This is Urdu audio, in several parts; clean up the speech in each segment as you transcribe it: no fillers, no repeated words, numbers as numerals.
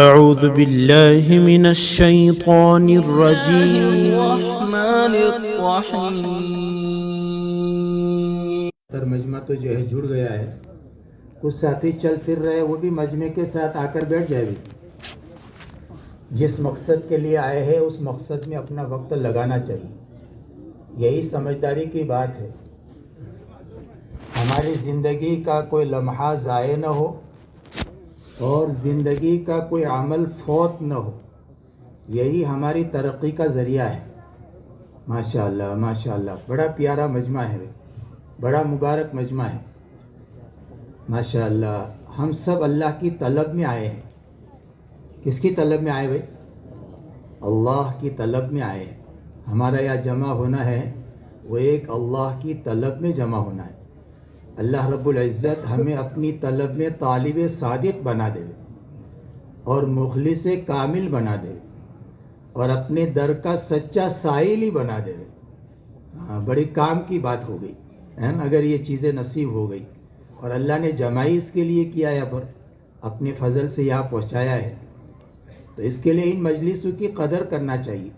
أعوذ بالله من الشيطان الرجيم. الرحمن الرحیم. مجمع تو جو ہے جڑ گیا ہے. کچھ ساتھی چل پھر رہے وہ بھی مجمع کے ساتھ آ کر بیٹھ جائے. جس مقصد کے لیے آئے ہیں اس مقصد میں اپنا وقت لگانا چاہیے. یہی سمجھداری کی بات ہے. ہماری زندگی کا کوئی لمحہ ضائع نہ ہو اور زندگی کا کوئی عمل فوت نہ ہو. یہی ہماری ترقی کا ذریعہ ہے. ماشاءاللہ ماشاءاللہ، بڑا پیارا مجمع ہے، بڑا مبارک مجمع ہے. ماشاءاللہ ہم سب اللہ کی طلب میں آئے ہیں. کس کی طلب میں آئے بھائی؟ اللہ کی طلب میں آئے ہیں. ہمارا یہاں جمع ہونا ہے وہ ایک اللہ کی طلب میں جمع ہونا ہے. اللہ رب العزت ہمیں اپنی طلب میں طالب صادق بنا دے اور مخلص کامل بنا دے اور اپنے در کا سچا سائل ہی بنا دے. بڑی کام کی بات ہو گئی ہے نا اگر یہ چیزیں نصیب ہو گئی. اور اللہ نے جمائی اس کے لیے کیا ہے، پر اپنے فضل سے یہاں پہنچایا ہے. تو اس کے لیے ان مجلسوں کی قدر کرنا چاہیے.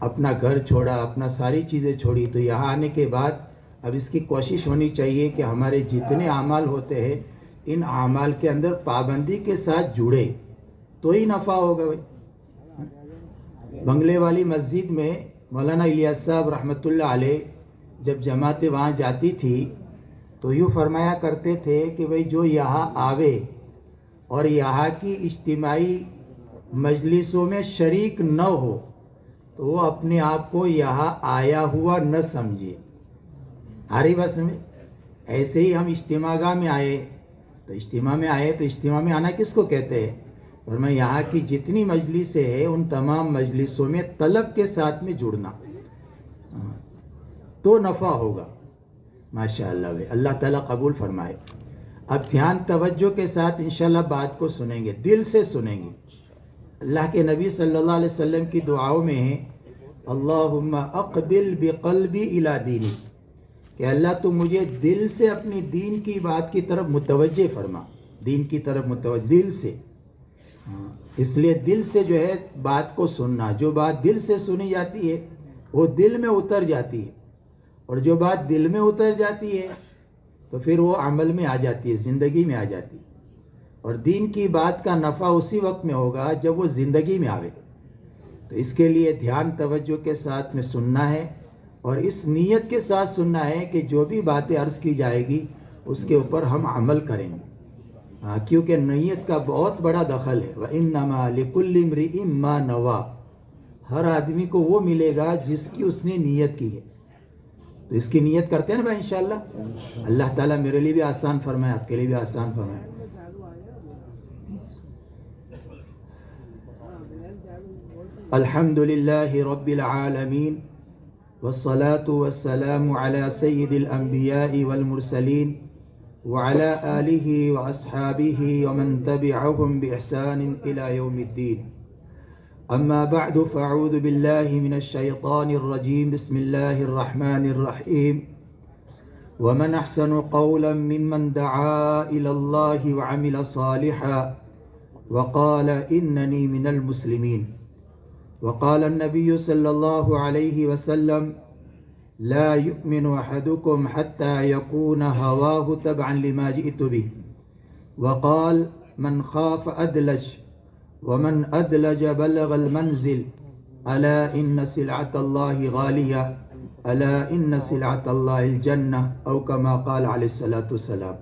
اپنا گھر چھوڑا، اپنا ساری چیزیں چھوڑی، تو یہاں آنے کے بعد اب اس کی کوشش ہونی چاہیے کہ ہمارے جتنے اعمال ہوتے ہیں ان اعمال کے اندر پابندی کے ساتھ جڑے تو ہی نفع ہوگا بھائی. بنگلے والی مسجد میں مولانا الیاس صاحب رحمۃ اللہ علیہ جب جماعتیں وہاں جاتی تھی تو یوں فرمایا کرتے تھے کہ بھئی جو یہاں آوے اور یہاں کی اجتماعی مجلسوں میں شریک نہ ہو تو وہ اپنے آپ کو یہاں آیا ہوا نہ سمجھے. آ رہی بات سمجھ؟ ایسے ہی ہم اجتماع گاہ میں آئے تو اجتماع میں آنا کس کو کہتے ہیں؟ اور میں یہاں کی جتنی مجلسیں ہیں ان تمام مجلسوں میں طلب کے ساتھ میں جڑنا تو نفع ہوگا. ماشاءاللہ بھائی، اللہ تعالیٰ قبول فرمائے. اب دھیان توجہ کے ساتھ انشاءاللہ بات کو سنیں گے، دل سے سنیں گے. اللہ کے نبی صلی اللہ علیہ وسلم کی دعاؤں میں ہے اللہم اقبل بقلبی الی دینی، کہ اللہ تو مجھے دل سے اپنی دین کی بات کی طرف متوجہ فرما. دین کی طرف متوجہ دل سے. اس لیے دل سے جو ہے بات کو سننا. جو بات دل سے سنی جاتی ہے وہ دل میں اتر جاتی ہے، اور جو بات دل میں اتر جاتی ہے تو پھر وہ عمل میں آ جاتی ہے، زندگی میں آ جاتی ہے. اور دین کی بات کا نفع اسی وقت میں ہوگا جب وہ زندگی میں آئے. تو اس کے لیے دھیان توجہ کے ساتھ میں سننا ہے اور اس نیت کے ساتھ سننا ہے کہ جو بھی باتیں عرض کی جائے گی اس کے اوپر ہم عمل کریں گے. کیونکہ نیت کا بہت بڑا دخل ہے. وَإِنَّمَا لِكُلِّ امْرِئٍ مَّا نَوَىٰ، ہر آدمی کو وہ ملے گا جس کی اس نے نیت کی ہے. تو اس کی نیت کرتے ہیں نا بھائی انشاءاللہ. اللہ تعالیٰ میرے لیے بھی آسان فرمائے، آپ کے لیے بھی آسان فرمائے. الحمدللہ رب العالمین والصلاة والسلام على سید الانبیاء والمرسلین وعلى آلہ واصحابہ ومن تبعهم بإحسان الى یوم الدین. اما بعد فاعوذ باللہ من الشیطان الرجیم. بسم اللہ الرحمن الرحیم. ومن احسن قولا ممن دعا الى اللہ وعمل صالحا وقال اننی من المسلمین. وقال النبي صلى الله عليه وسلم لا يؤمن أحدكم حتى يكون هواه تبعا لما جئت به. وقال من خاف أدلج ومن أدلج بلغ المنزل ألا إن سلعة الله غالية ألا إن سلعة الله الجنة أو كما قال عليه الصلاة والسلام.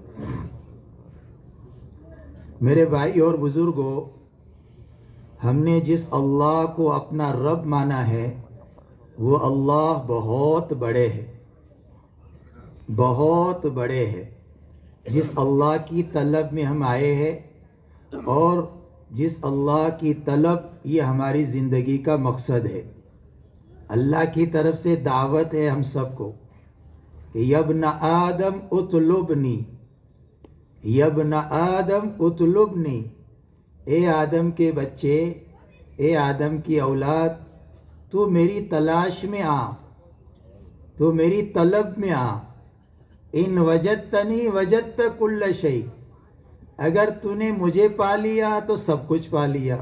میرے بھائی اور بزرگوں، ہم نے جس اللہ کو اپنا رب مانا ہے وہ اللہ بہت بڑے ہیں، بہت بڑے ہیں. جس اللہ کی طلب میں ہم آئے ہیں اور جس اللہ کی طلب یہ ہماری زندگی کا مقصد ہے. اللہ کی طرف سے دعوت ہے ہم سب کو کہ یبن آدم اطلبنی، یبن آدم اطلبنی، اے آدم کے بچے، اے آدم کی اولاد، تو میری تلاش میں آ، تو میری طلب میں آ. ان وجدتنی وجدت کل شیء، اگر تو نے مجھے پا لیا تو سب کچھ پا لیا،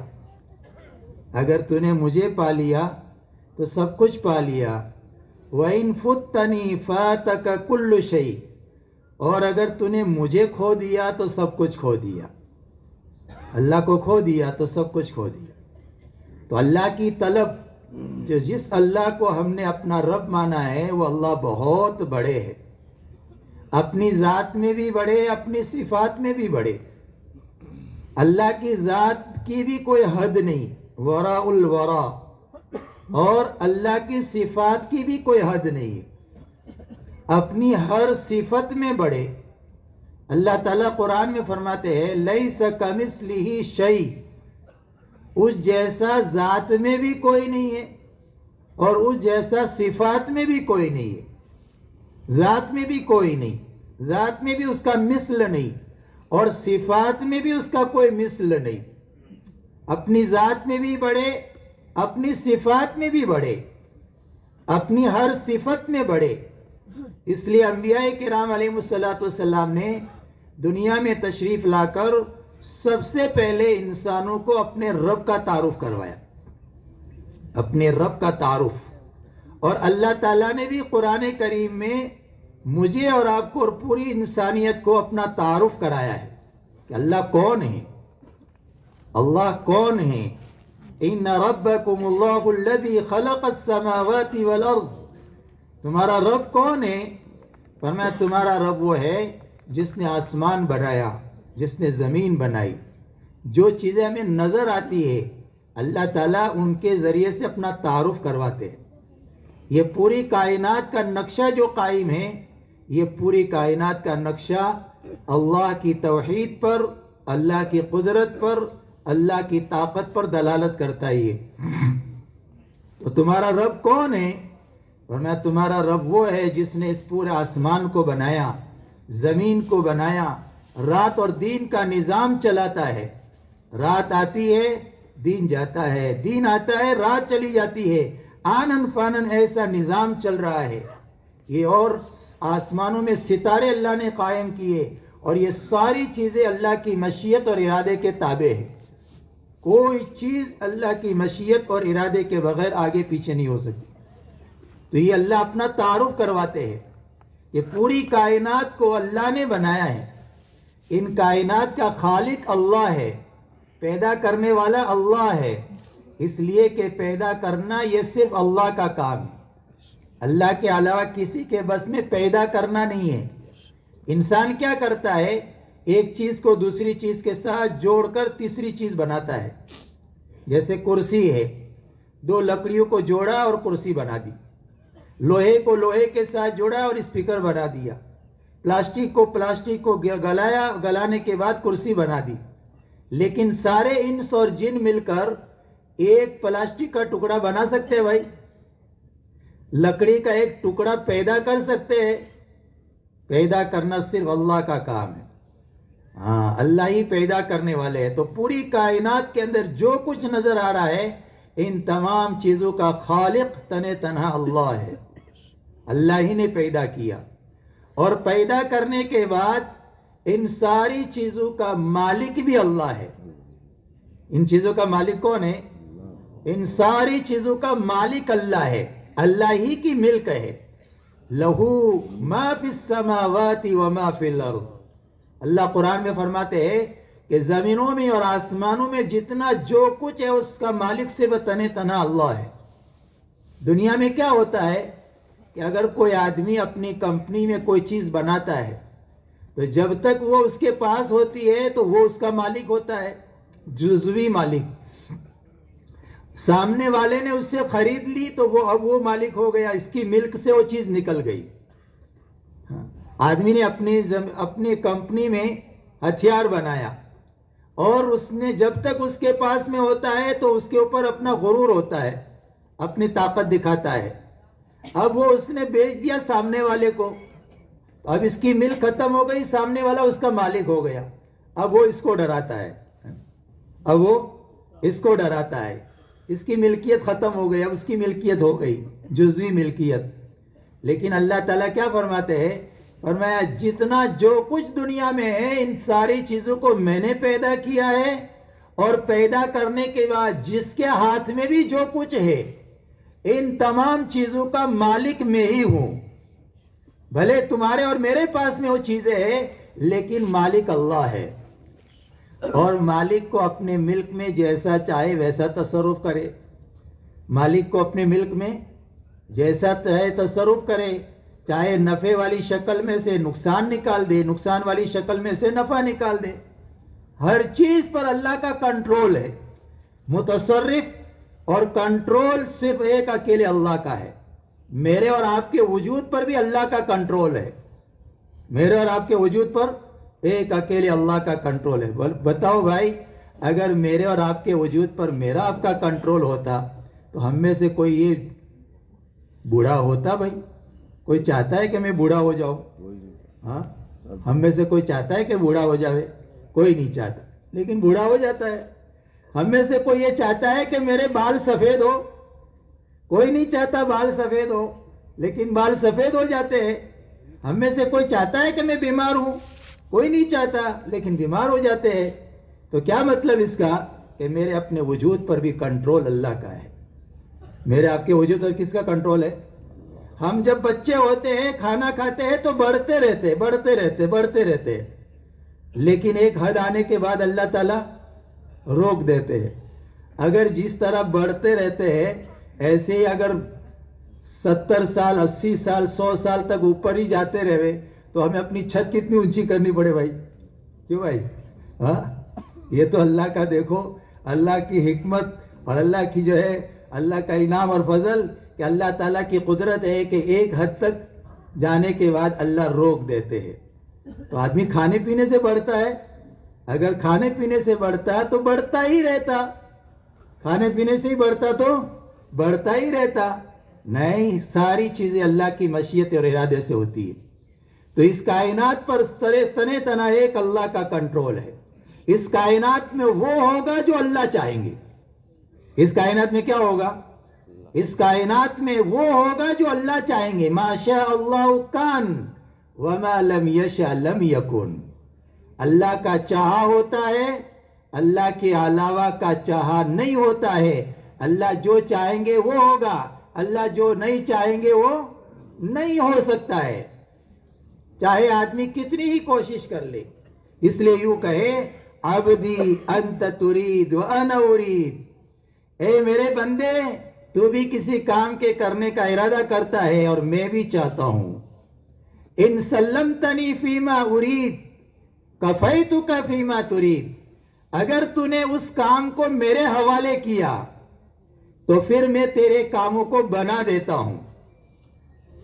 اگر تو نے مجھے پا لیا تو سب کچھ پا لیا۔ وَإِن فُتَّنِي فَاتَكَ كُلُّ شَيْءٍ، اور اگر تو نے مجھے کھو دیا تو سب کچھ کھو دیا، اللہ کو کھو دیا تو سب کچھ کھو دیا۔ تو اللہ کی طلب، جو جس اللہ کو ہم نے اپنا رب مانا ہے وہ اللہ بہت بڑے ہے، اپنی ذات میں بھی بڑے، اپنی صفات میں بھی بڑے۔ اللہ کی ذات کی بھی کوئی حد نہیں، وراء الورا، اور اللہ کی صفات کی بھی کوئی حد نہیں، اپنی ہر صفت میں بڑے۔ اللہ تعالیٰ قرآن میں فرماتے ہیں لیس کمثلہ شیء، اس جیسا ذات میں بھی کوئی نہیں ہے اور اس جیسا صفات میں بھی کوئی نہیں ہے۔ ذات میں بھی کوئی نہیں، ذات میں بھی اس کا مثل نہیں اور صفات میں بھی اس کا کوئی مثل نہیں۔ اپنی ذات میں بھی بڑے، اپنی صفات میں بھی بڑے، اپنی ہر صفت میں بڑے۔ اس لیے انبیاء کرام علیہ السلام نے دنیا میں تشریف لا کر سب سے پہلے انسانوں کو اپنے رب کا تعارف کروایا، اپنے رب کا تعارف۔ اور اللہ تعالیٰ نے بھی قرآن کریم میں مجھے اور آپ کو اور پوری انسانیت کو اپنا تعارف کرایا ہے کہ اللہ کون ہے، اللہ کون ہے۔ ان ربکم اللہ الذی خلق السماوات والارض، تمہارا رب کون ہے؟ فرمایا تمہارا رب وہ ہے جس نے آسمان بنایا، جس نے زمین بنائی۔ جو چیزیں ہمیں نظر آتی ہے اللہ تعالیٰ ان کے ذریعے سے اپنا تعارف کرواتے ہیں۔ یہ پوری کائنات کا نقشہ جو قائم ہے، یہ پوری کائنات کا نقشہ اللہ کی توحید پر، اللہ کی قدرت پر، اللہ کی طاقت پر دلالت کرتا ہے۔ تو تمہارا رب کون ہے؟ فرمایا تمہارا رب وہ ہے جس نے اس پورے آسمان کو بنایا، زمین کو بنایا، رات اور دن کا نظام چلاتا ہے۔ رات آتی ہے دن جاتا ہے، دن آتا ہے رات چلی جاتی ہے، آنن فانن ایسا نظام چل رہا ہے یہ۔ اور آسمانوں میں ستارے اللہ نے قائم کیے، اور یہ ساری چیزیں اللہ کی مشیت اور ارادے کے تابع ہے۔ کوئی چیز اللہ کی مشیت اور ارادے کے بغیر آگے پیچھے نہیں ہو سکتی۔ تو یہ اللہ اپنا تعارف کرواتے ہیں۔ یہ پوری کائنات کو اللہ نے بنایا ہے، ان کائنات کا خالق اللہ ہے، پیدا کرنے والا اللہ ہے، اس لیے کہ پیدا کرنا یہ صرف اللہ کا کام ہے۔ اللہ کے علاوہ کسی کے بس میں پیدا کرنا نہیں ہے۔ انسان کیا کرتا ہے؟ ایک چیز کو دوسری چیز کے ساتھ جوڑ کر تیسری چیز بناتا ہے۔ جیسے کرسی ہے، دو لکڑیوں کو جوڑا اور کرسی بنا دی، لوہے کو لوہے کے ساتھ جوڑا اور اسپیکر بنا دیا، پلاسٹک کو پلاسٹک کو گلایا، گلانے کے بعد کرسی بنا دی۔ لیکن سارے انس اور جن مل کر ایک پلاسٹک کا ٹکڑا بنا سکتے ہیں؟ بھائی لکڑی کا ایک ٹکڑا پیدا کر سکتے ہیں؟ پیدا کرنا صرف اللہ کا کام ہے۔ ہاں، اللہ ہی پیدا کرنے والے ہیں۔ تو پوری کائنات کے اندر جو کچھ نظر آ رہا ہے ان تمام چیزوں کا خالق تنہا اللہ ہے، اللہ ہی نے پیدا کیا۔ اور پیدا کرنے کے بعد ان ساری چیزوں کا مالک بھی اللہ ہے۔ ان چیزوں کا مالک کون ہے؟ ان ساری چیزوں کا مالک اللہ ہے، اللہ ہی کی ملک ہے۔ لہو ما فی السماوات وما فی الارض، اللہ قرآن میں فرماتے ہیں کہ زمینوں میں اور آسمانوں میں جتنا جو کچھ ہے اس کا مالک صرف تنہا اللہ ہے۔ دنیا میں کیا ہوتا ہے کہ اگر کوئی آدمی اپنی کمپنی میں کوئی چیز بناتا ہے تو جب تک وہ اس کے پاس ہوتی ہے تو وہ اس کا مالک ہوتا ہے، جزوی مالک۔ سامنے والے نے اس سے خرید لی تو وہ اب وہ مالک ہو گیا، اس کی ملک سے وہ چیز نکل گئی۔ آدمی نے اپنی کمپنی میں ہتھیار بنایا اور اس نے جب تک اس کے پاس میں ہوتا ہے تو اس کے اوپر اپنا غرور ہوتا ہے، اپنی طاقت دکھاتا ہے۔ اب وہ اس نے بیچ دیا سامنے والے کو، اب اس کی ملک ختم ہو گئی، سامنے والا اس کا مالک ہو گیا۔ اب وہ اس کو ڈراتا ہے، اب وہ اس کو ڈراتا ہے، اس کی ملکیت ختم ہو گئی، اب اس کی ملکیت ہو گئی جزوی ملکیت۔ لیکن اللہ تعالیٰ کیا فرماتے ہیں فرمایا جتنا جو کچھ دنیا میں ہے ان ساری چیزوں کو میں نے پیدا کیا ہے، اور پیدا کرنے کے بعد جس کے ہاتھ میں بھی جو کچھ ہے ان تمام چیزوں کا مالک میں ہی ہوں. بھلے تمہارے اور میرے پاس میں وہ چیزیں ہیں لیکن مالک اللہ ہے، اور مالک کو اپنے ملک میں جیسا چاہے ویسا تصرف کرے. مالک کو اپنے ملک میں جیسا چاہے تصرف کرے، چاہے نفع والی شکل میں سے نقصان نکال دے، نقصان والی شکل میں سے نفع نکال دے. ہر چیز پر اللہ کا کنٹرول ہے. متصرف اور کنٹرول صرف ایک اکیلے اللہ کا ہے. میرے اور آپ کے وجود پر بھی اللہ کا کنٹرول ہے. میرے اور آپ کے وجود پر ایک اکیلے اللہ کا کنٹرول ہے. بتاؤ بھائی، اگر میرے اور آپ کے وجود پر میرا آپ کا کنٹرول ہوتا تو ہم میں سے کوئی یہ بوڑھا ہوتا؟ بھائی کوئی چاہتا ہے کہ میں بوڑھا ہو جاؤں؟ ہاں، ہم میں سے کوئی چاہتا ہے کہ بوڑھا ہو جاوے؟ کوئی نہیں چاہتا، لیکن بوڑھا ہو جاتا ہے. ہم میں سے کوئی یہ چاہتا ہے کہ میرے بال سفید ہو؟ کوئی نہیں چاہتا بال سفید ہو، لیکن بال سفید ہو جاتے ہیں. ہم میں سے کوئی چاہتا ہے کہ میں بیمار ہوں؟ کوئی نہیں چاہتا، لیکن بیمار ہو جاتے ہیں. تو کیا مطلب اس کا؟ کہ میرے اپنے وجود پر بھی کنٹرول اللہ کا ہے. میرے آپ کے وجود پر کس کا کنٹرول ہے؟ ہم جب بچے ہوتے ہیں کھانا کھاتے ہیں تو بڑھتے رہتے، لیکن ایک حد آنے کے بعد اللہ تعالیٰ روک دیتے ہیں. اگر جس طرح بڑھتے رہتے ہیں ایسے ہی اگر 70 سال 80 سال 100 سال تک اوپر ہی جاتے رہے تو ہمیں اپنی چھت کتنی اونچی کرنی پڑے بھائی؟ کیوں بھائی؟ ہاں، یہ تو اللہ کا دیکھو، اللہ کی حکمت اور اللہ کی جو ہے اللہ کا انعام اور فضل کہ اللہ تعالیٰ کی قدرت ہے کہ ایک حد تک جانے کے بعد اللہ روک دیتے ہیں. تو آدمی کھانے پینے سے بڑھتا ہے، اگر کھانے پینے سے بڑھتا ہے تو بڑھتا ہی رہتا، کھانے پینے سے ہی بڑھتا تو بڑھتا ہی رہتا. نہیں، ساری چیزیں اللہ کی مشیت اور ارادے سے ہوتی ہے. تو اس کائنات پر تنے تنا ایک اللہ کا کنٹرول ہے. اس کائنات میں وہ ہوگا جو اللہ چاہیں گے. اس کائنات میں کیا ہوگا؟ اس کائنات میں وہ ہوگا جو اللہ چاہیں گے. ما شاء اللہ کان وما لم یشاء لم یکن. اللہ کا چاہا ہوتا ہے، اللہ کے علاوہ کا چاہا نہیں ہوتا ہے. اللہ جو چاہیں گے وہ ہوگا، اللہ جو نہیں چاہیں گے وہ نہیں ہو سکتا ہے، چاہے آدمی کتنی ہی کوشش کر لے. اس لیے یوں کہے عبدی انت ترید وانا ارید. اے میرے بندے، تو بھی کسی کام کے کرنے کا ارادہ کرتا ہے اور میں بھی چاہتا ہوں. ان سلمتنی فیما ارید کفیتک فیما ترید. اگر تو نے اس کام کو میرے حوالے کیا تو پھر میں تیرے کاموں کو بنا دیتا ہوں.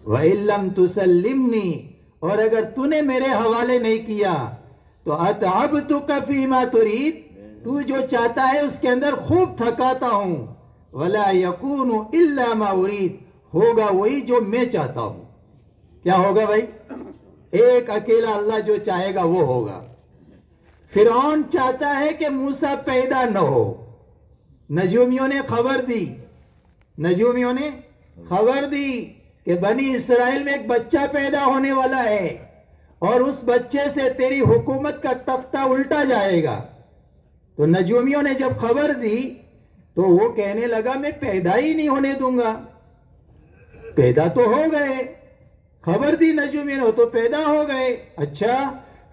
وَإِن لَّمْ تُسَلِّمْنِي، اور اگر تو نے میرے حوالے نہیں کیا تو أَتْعَبْتُكَ فِيمَا تُرِيد، تو جو چاہتا ہے اس کے اندر خوب تھکاتا ہوں. وَلَا يَكُونُ إِلَّا مَا أُرِيد، ہوگا وہی جو میں چاہتا ہوں. کیا ہوگا بھائی؟ ایک اکیلا اللہ جو چاہے گا وہ ہوگا. فرعون چاہتا ہے کہ موسیٰ پیدا نہ ہو. نجومیوں نے خبر دی کہ بنی اسرائیل میں ایک بچہ پیدا ہونے والا ہے اور اس بچے سے تیری حکومت کا تختہ الٹا جائے گا. تو نجومیوں نے جب خبر دی تو وہ کہنے لگا میں پیدا ہی نہیں ہونے دوں گا. پیدا تو ہو گئے، خبر دی نجومیوں نے تو پیدا ہو گئے. اچھا،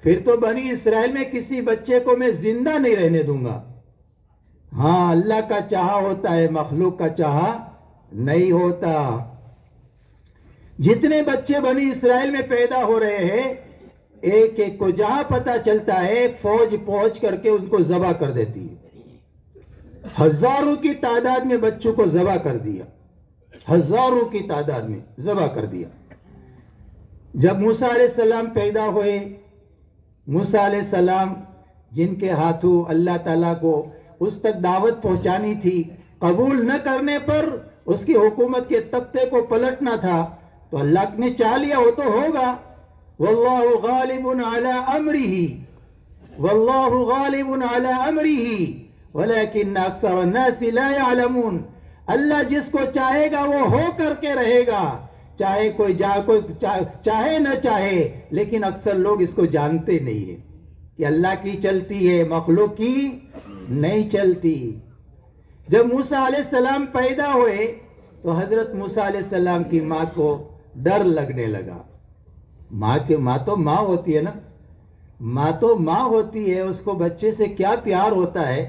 پھر تو بنی اسرائیل میں کسی بچے کو میں زندہ نہیں رہنے دوں گا. ہاں، اللہ کا چاہا ہوتا ہے، مخلوق کا چاہا نہیں ہوتا. جتنے بچے بنی اسرائیل میں پیدا ہو رہے ہیں ایک ایک کو جہاں پتہ چلتا ہے فوج پہنچ کر کے ان کو ذبح کر دیتی ہے. ہزاروں کی تعداد میں بچوں کو ذبح کر دیا، ہزاروں کی تعداد میں ذبح کر دیا. جب موسیٰ علیہ السلام پیدا ہوئے، موسیٰ علیہ السلام جن کے ہاتھوں اللہ تعالیٰ کو اس تک دعوت پہنچانی تھی، قبول نہ کرنے پر اس کی حکومت کے تختے کو پلٹنا تھا، تو اللہ نے چاہ لیا وہ تو ہوگا. واللہ غالب علی امرہ، واللہ غالب علی امرہ ولکن اکثر الناس لا یعلمون. اللہ جس کو چاہے گا وہ ہو کر کے رہے گا، چاہے کوئی چاہے نہ چاہے، لیکن اکثر لوگ اس کو جانتے نہیں ہیں کہ اللہ کی چلتی ہے، مخلوق کی نہیں چلتی۔ جب موسیٰ علیہ السلام پیدا ہوئے تو حضرت موسیٰ علیہ السلام کی ماں کو ڈر لگنے لگا۔ ماں تو ماں ہوتی ہے نا، ماں تو ماں ہوتی ہے، اس کو بچے سے کیا پیار ہوتا ہے،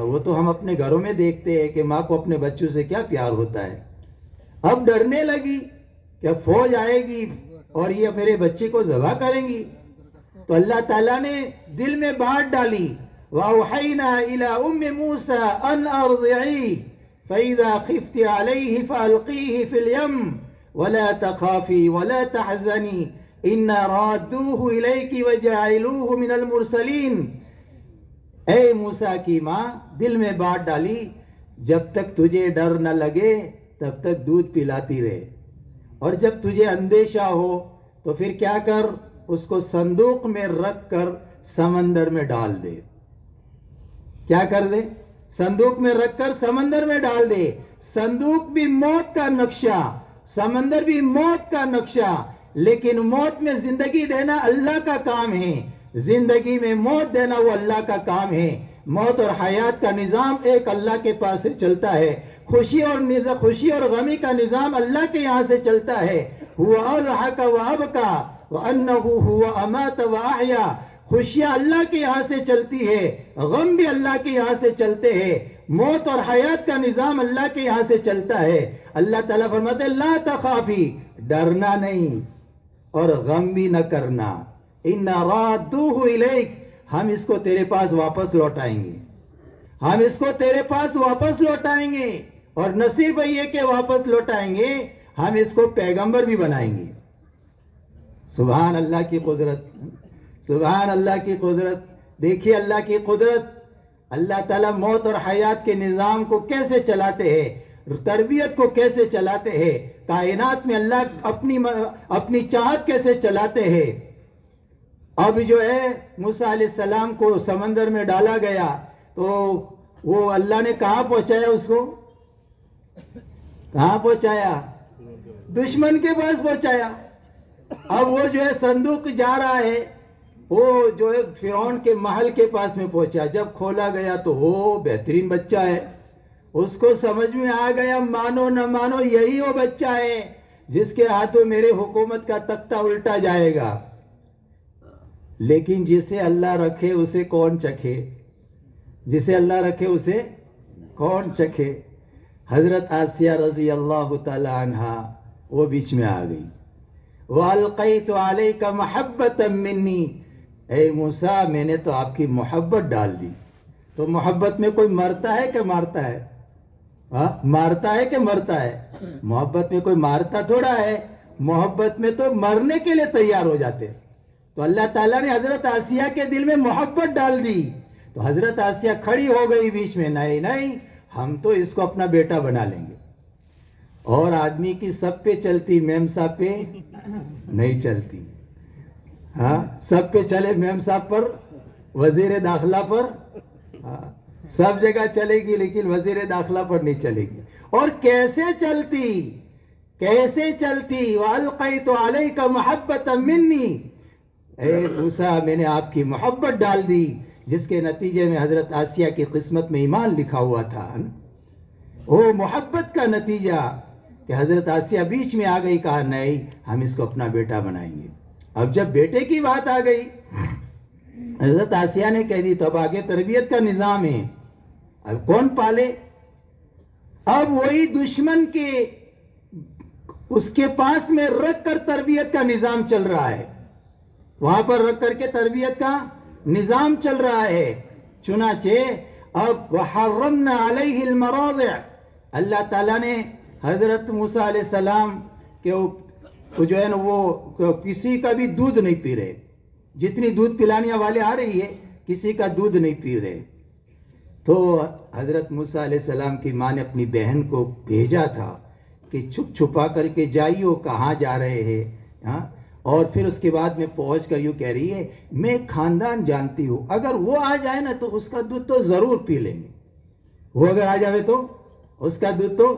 وہ تو ہم اپنے گھروں میں دیکھتے ہیں کہ ماں کو اپنے بچوں سے کیا پیار ہوتا ہے۔ اب ڈرنے لگی کہ فوج آئے گی اور یہ میرے بچے کو ذبح کریں گی، تو اللہ تعالیٰ نے دل میں بات ڈالی، وَأَوْحَيْنَا إِلَىٰ أُمِّ مُوسَىٰ أَنْ أَرْضِعِيهِ فَإِذَا خِفْتِ عَلَيْهِ فَأَلْقِيهِ فِي الْيَمِّ وَلَا تَخَافِي وَلَا تَحْزَنِي إِنَّا رَادُّوهُ إِلَيْكِ وَجَاعِلُوهُ مِنَ الْمُرْسَلِينَ۔ اے موسیٰ کی ماں، دل میں بات ڈالی، جب تک تجھے ڈر نہ لگے تب تک دودھ پلاتی رہے، اور جب تجھے اندیشہ ہو تو پھر کیا کر، اس کو صندوق میں رکھ کر سمندر میں ڈال دے۔ کیا کر دے؟ صندوق میں رکھ کر سمندر میں ڈال دے۔ صندوق بھی موت کا نقشہ، سمندر بھی موت کا نقشہ، لیکن موت میں زندگی دینا اللہ کا کام ہے، زندگی میں موت دینا وہ اللہ کا کام ہے۔ موت اور حیات کا نظام ایک اللہ کے پاس سے چلتا ہے، خوشی اور غمی کا نظام اللہ کے یہاں سے چلتا ہے۔ هو اضحک وابکا وانہ هو امات واحیا۔ خوشیاں اللہ کے یہاں سے چلتی ہے، غم بھی اللہ کے یہاں سے چلتے ہیں، موت اور حیات کا نظام اللہ کے یہاں سے چلتا ہے۔ اللہ تعالیٰ فرماتے ہیں لا تخافی، ڈرنا نہیں اور غم بھی نہ کرنا، انا رادوہ الیک، ہم اس کو تیرے پاس واپس لوٹائیں گے، ہم اس کو تیرے پاس واپس لوٹائیں گے، اور نصیب یہ کہ واپس لوٹائیں گے، ہم اس کو پیغمبر بھی بنائیں گے۔ سبحان اللہ کی قدرت، سبحان اللہ کی قدرت۔ دیکھیے اللہ کی قدرت، اللہ تعالیٰ موت اور حیات کے نظام کو کیسے چلاتے ہیں، تربیت کو کیسے چلاتے ہیں، کائنات میں اللہ اپنی چاہت کیسے چلاتے ہیں۔ اب جو ہے موسیٰ علیہ السلام کو سمندر میں ڈالا گیا تو وہ اللہ نے کہاں پہنچایا، اس کو کہاں پہنچایا؟ دشمن کے پاس پہنچایا۔ اب وہ جو ہے صندوق جا رہا ہے، وہ جو ہے فرعون کے محل کے پاس میں پہنچا، جب کھولا گیا تو وہ بہترین بچہ ہے، اس کو سمجھ میں آ گیا مانو نہ مانو یہی وہ بچہ ہے جس کے ہاتھوں میرے حکومت کا تختہ الٹا جائے گا۔ لیکن جسے اللہ رکھے اسے کون چکھے، جسے اللہ رکھے اسے کون چکھے۔ حضرت آسیہ رضی اللہ تعالی عنہا وہ بیچ میں آ گئی، وَأَلْقَيْتُ عَلَيْكَ مَحَبَّةً مِّنِّي، اے موسیٰ میں نے تو آپ کی محبت ڈال دی۔ تو محبت میں کوئی مرتا ہے کہ مارتا ہے؟ مارتا ہے کہ مرتا ہے؟ محبت میں کوئی مارتا تھوڑا ہے، محبت میں تو مرنے کے لیے تیار ہو جاتے۔ تو اللہ تعالیٰ نے حضرت آسیہ کے دل میں محبت ڈال دی، تو حضرت آسیہ کھڑی ہو گئی بیچ میں، نہیں نہیں ہم تو اس کو اپنا بیٹا بنا لیں گے۔ اور آدمی کی سب پہ چلتی، میم صاحب پہ نہیں چلتی۔ ہاں سب پہ چلے، میم صاحب پر، وزیر داخلہ پر، سب جگہ چلے گی لیکن وزیر داخلہ پر نہیں چلے گی۔ اور کیسے چلتی، کیسے چلتی؟ وَأَلْقَيْتُ عَلَيْكَ مَحَبَّةً مِّنِّي، اے موسیٰ میں نے آپ کی محبت ڈال دی، جس کے نتیجے میں حضرت آسیہ کی قسمت میں ایمان لکھا ہوا تھا۔ وہ محبت کا نتیجہ کہ حضرت آسیہ بیچ میں آ گئی، کہا نہیں ہم اس کو اپنا بیٹا بنائیں گے۔ اب جب بیٹے کی بات آ گئی، حضرت آسیہ نے کہہ دی تو اب آگے تربیت کا نظام ہے، اب کون پالے؟ اب وہی دشمن کے اس کے پاس میں رکھ کر تربیت کا نظام چل رہا ہے، وہاں پر رکھ کر کے تربیت کا نظام چل رہا ہے۔ چنانچہ اب وحرمنا علیہ المراضع، اللہ تعالیٰ نے حضرت موسیٰ علیہ السلام کے جو ہے نا وہ کسی کا بھی دودھ نہیں پی رہے، جتنی دودھ پلانے والے آ رہی ہے کسی کا دودھ نہیں پی رہے۔ تو حضرت موسیٰ علیہ السلام کی ماں نے اپنی بہن کو بھیجا تھا کہ چھپ چھپا کر کے جائیو، کہاں جا رہے ہیں، ہاں؟ اور پھر اس کے بعد میں پہنچ کر یوں کہہ رہی ہے میں خاندان جانتی ہوں، اگر وہ آ جائے نا تو اس کا دودھ تو ضرور پی لیں گے، وہ اگر آ جائے تو اس کا دودھ تو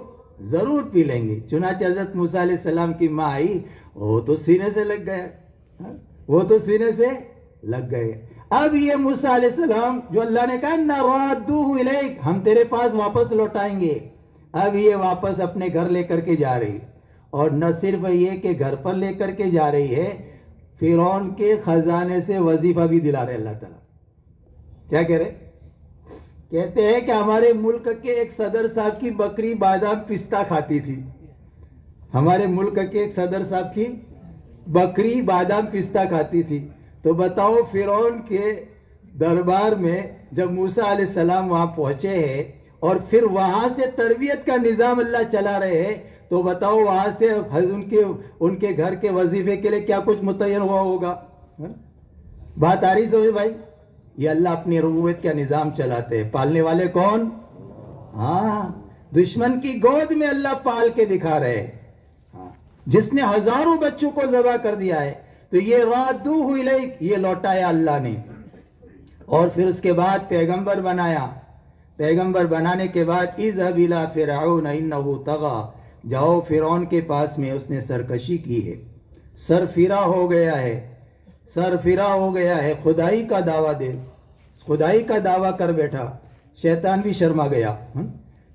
ضرور پی لیں گے. چنانچہ حضرت موسیٰ علیہ السلام کی ماں آئی, وہ تو سینے سے لگ گیا, وہ تو سینے سے لگ گئے. اب یہ موسیٰ علیہ السلام جو اللہ نے کہا نہ رادوہ الیک, ہم تیرے پاس واپس لوٹائیں گے, اب یہ واپس اپنے گھر لے کر کے جا رہی. اور نہ صرف یہ کہ گھر پر لے کر کے جا رہی ہے, فرعون کے خزانے سے وظیفہ بھی دلا رہے اللہ تعالیٰ. کیا کہہ رہے؟ کہتے ہیں کہ ہمارے ملک کے ایک صدر صاحب کی بکری بادام پستہ کھاتی تھی. ہمارے ملک کے ایک صدر صاحب کی بکری بادام پستہ کھاتی تھی. تو بتاؤ فرعون کے دربار میں جب موسیٰ علیہ السلام وہاں پہنچے ہیں اور پھر وہاں سے تربیت کا نظام اللہ چلا رہے ہیں, تو بتاؤ وہاں سے ان کے گھر کے وظیفے کے لیے کیا کچھ متعین ہوا ہوگا. بات آ رہی سمجھ بھائی؟ یہ اللہ اپنی ربوبیت کا نظام چلاتے ہیں. پالنے والے کون؟ ہاں, دشمن کی گود میں اللہ پال کے دکھا رہے ہیں. جس نے ہزاروں بچوں کو ذبح کر دیا ہے, تو یہ رادوہ الیک, یہ لوٹایا اللہ نے. اور پھر اس کے بعد پیغمبر بنایا. پیغمبر بنانے کے بعد اذهب الى فرعون انه طغى, جاؤ فرعون کے پاس میں, اس نے سرکشی کی ہے, سرفرا ہو گیا ہے, سرفرا ہو گیا ہے. خدائی کا دعویٰ دے, خدائی کا دعویٰ کر بیٹھا. شیطان بھی شرما گیا.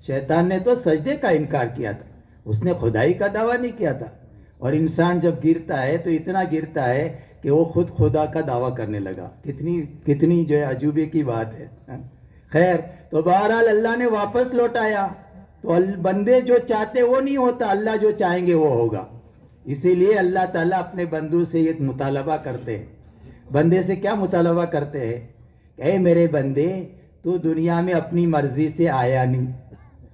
شیطان نے تو سجدے کا انکار کیا تھا, اس نے خدائی کا دعویٰ نہیں کیا تھا. اور انسان جب گرتا ہے تو اتنا گرتا ہے کہ وہ خود خدا کا دعویٰ کرنے لگا. کتنی جو ہے عجوبے کی بات ہے. خیر, تو بہرحال اللہ نے واپس لوٹایا. تو بندے جو چاہتے وہ نہیں ہوتا, اللہ جو چاہیں گے وہ ہوگا. اسی لیے اللہ تعالیٰ اپنے بندوں سے ایک مطالبہ کرتے ہیں. بندے سے کیا مطالبہ کرتے ہیں؟ اے میرے بندے, تو دنیا میں اپنی مرضی سے آیا نہیں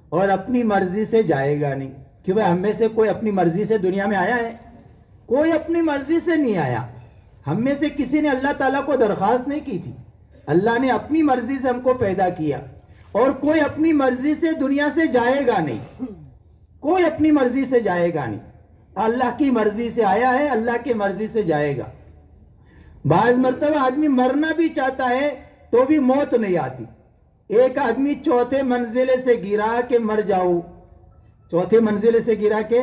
اور اپنی مرضی سے جائے گا نہیں. کیوں بھائی, ہم میں سے کوئی اپنی مرضی سے دنیا میں آیا ہے؟ کوئی اپنی مرضی سے نہیں آیا. ہم میں سے کسی نے اللہ تعالیٰ کو درخواست نہیں کی تھی. اللہ نے اپنی مرضی سے ہم کو پیدا کیا, اور کوئی اپنی مرضی سے دنیا سے جائے گا نہیں. کوئی اپنی مرضی سے جائے گا نہیں. اللہ کی مرضی سے آیا ہے, اللہ کی مرضی سے جائے گا. بعض مرتبہ آدمی مرنا بھی چاہتا ہے تو بھی موت نہیں آتی. ایک آدمی چوتھے منزلے سے گرا کہ مر جاؤں, چوتھے منزلے سے گرا کہ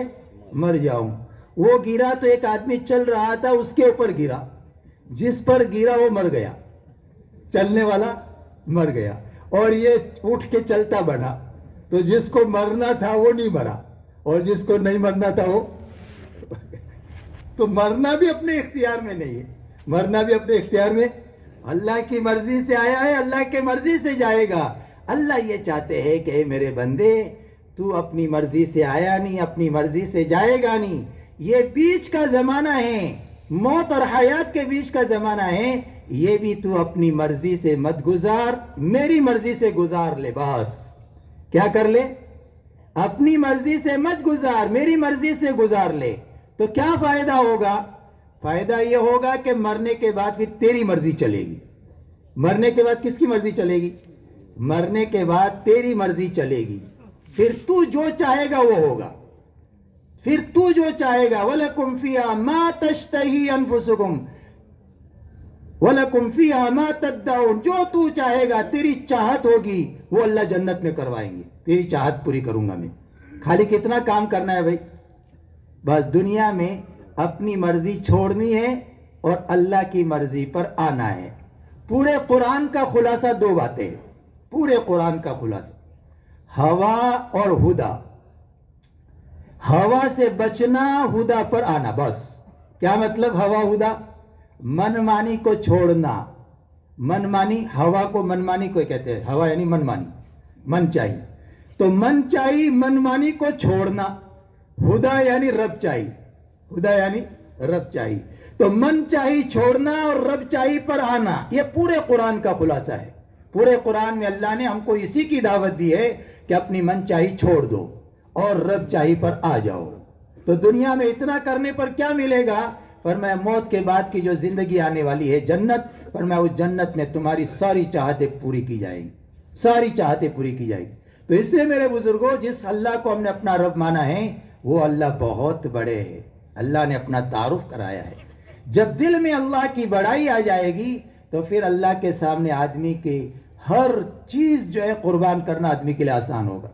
مر جاؤں. وہ گرا تو ایک آدمی چل رہا تھا, اس کے اوپر گرا, جس پر گرا وہ مر گیا, چلنے والا مر گیا. اور یہ اٹھ کے چلتا بنا, تو جس کو مرنا تھا وہ نہیں مرا, اور جس کو نہیں مرنا تھا وہ تو مرنا بھی اپنے اختیار میں نہیں ہے, مرنا بھی اپنے اختیار میں. اللہ کی مرضی سے آیا ہے, اللہ کی مرضی سے جائے گا. اللہ یہ چاہتے ہیں کہ اے میرے بندے, تو اپنی مرضی سے آیا نہیں, اپنی مرضی سے جائے گا نہیں. یہ بیچ کا زمانہ ہے, موت اور حیات کے بیچ کا زمانہ ہے. یہ بھی تو اپنی مرضی سے مت گزار, میری مرضی سے گزار لے. بس کیا کر لے؟ اپنی مرضی سے مت گزار, میری مرضی سے گزار لے. تو کیا فائدہ ہوگا؟ فائدہ یہ ہوگا کہ مرنے کے بعد پھر تیری مرضی چلے گی. مرنے کے بعد کس کی مرضی چلے گی؟ مرنے کے بعد تیری مرضی چلے گی. پھر تو جو چاہے گا وہ ہوگا. پھر تو جو چاہے گا, وَلَكُمْ فِيهَا مَا تَشْتَهِي أَنفُسُكُمْ وَلَكُمْ فِيهَا مَا تَدَّعُونَ, جو تو چاہے گا, تیری چاہت ہوگی وہ اللہ جنت میں کروائیں گے. تیری چاہت پوری کروں گا میں. خالی کتنا کام کرنا ہے بھائی؟ بس دنیا میں اپنی مرضی چھوڑنی ہے اور اللہ کی مرضی پر آنا ہے. پورے قرآن کا خلاصہ دو باتیں ہیں. پورے قرآن کا خلاصہ ہوا اور ہدا. ہوا سے بچنا, ہدا پر آنا. بس کیا مطلب ہوا ہدا؟ من مانی کو چھوڑنا. من مانی, ہوا کو من مانی کو کہتے ہیں. ہوا یعنی من مانی, من چاہی. تو من چاہی, من مانی کو چھوڑنا. ہدا یعنی رب چاہی, ہدا یعنی رب چاہی. تو من چاہی چھوڑنا اور رب چاہی پر آنا, یہ پورے قرآن کا خلاصہ ہے. پورے قرآن میں اللہ نے ہم کو اسی کی دعوت دی ہے کہ اپنی من چاہی چھوڑ دو اور رب چاہی پر آ جاؤ. تو دنیا میں اتنا کرنے پر کیا ملے گا؟ فرمایا موت کے بعد کی جو زندگی آنے والی ہے جنت, فرمایا اس جنت میں تمہاری ساری چاہتیں پوری کی جائیں گی, ساری چاہتیں پوری کی جائیں گی. تو اس لیے میرے بزرگوں, جس اللہ کو ہم نے اپنا رب مانا ہے وہ اللہ بہت بڑے ہے. اللہ نے اپنا تعارف کرایا ہے. جب دل میں اللہ کی بڑائی آ جائے گی تو پھر اللہ کے سامنے آدمی کی ہر چیز جو ہے قربان کرنا آدمی کے لیے آسان ہوگا.